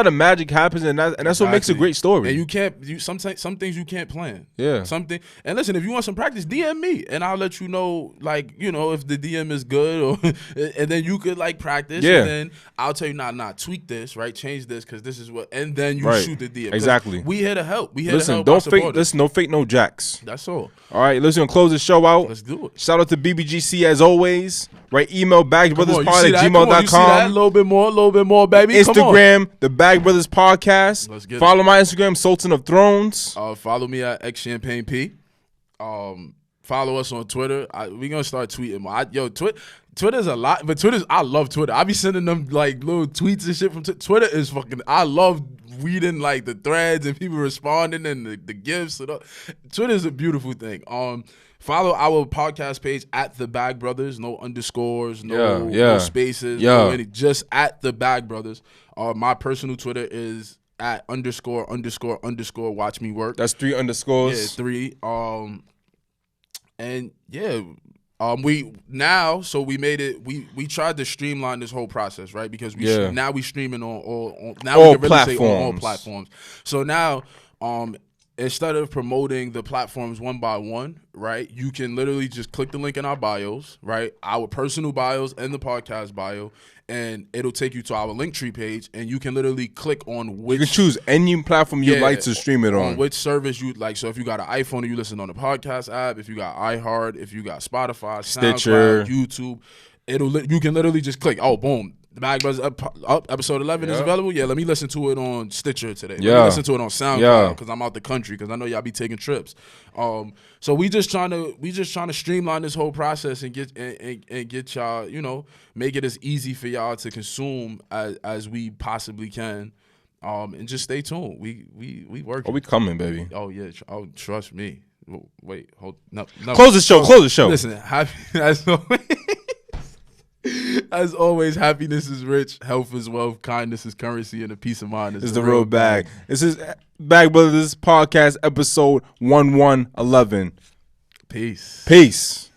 the magic happens, and that's what makes a great story. And you can't, some things you can't plan. Yeah. And listen, if you want some practice, DM me, and I'll let you know, like, you know, if the DM is good, or and then you could like practice. Yeah. And then I'll tell you, nah, tweak this, right? Change this, because this is what, and then you shoot the DM. Exactly. We here to help. We here Listen, to help. don't fake. Listen, no fake, no jacks. That's all. All right, listen, close the show out. Let's do it. Shout out to BBGC as always. Right, email bagbrodherspod@gmail.com. You see that? A little bit more, baby. Instagram, the Bag Brothers Podcast. Let's get Follow my Instagram, Sultan of Thrones. Follow me at XChampagneP. Follow us on Twitter. We're gonna start tweeting more. Twitter's a lot, but I love Twitter. I be sending them like little tweets and shit from Twitter. Is fucking. I love reading like the threads and people responding and the gifts. Twitter is a beautiful thing. Follow our podcast page at The Bag Brothers. No underscores, no spaces, just at The Bag Brothers. My personal Twitter is at _ watch me work. That's 3 underscores. Yeah, 3. And yeah, we made it. We tried to streamline this whole process, right? Because now we streaming on all platforms. So now, instead of promoting the platforms one by one, right, you can literally just click the link in our bios, right, our personal bios and the podcast bio, and it'll take you to our Linktree page, and you can literally click on which. You can choose any platform you'd like to stream it on. Which service you'd like. So if you got an iPhone, you listen on the podcast app. If you got iHeart, if you got Spotify, Stitcher, SoundCloud, YouTube, you can literally just click. Oh, boom. The Bag Brothers episode 11 is available. Yeah, let me listen to it on Stitcher today. Let me listen to it on SoundCloud because I'm out the country, because I know y'all be taking trips. So we just trying to streamline this whole process and get y'all, you know, make it as easy for y'all to consume as we possibly can. And just stay tuned. We working. Oh, we coming, baby. Oh yeah. Oh, trust me. Wait, hold no. Close the show. Close the show. Listen, happy as always. As always, happiness is rich, health is wealth, kindness is currency, and a peace of mind is the real bag. This is Bag Brothers Podcast episode 1111. Peace. Peace.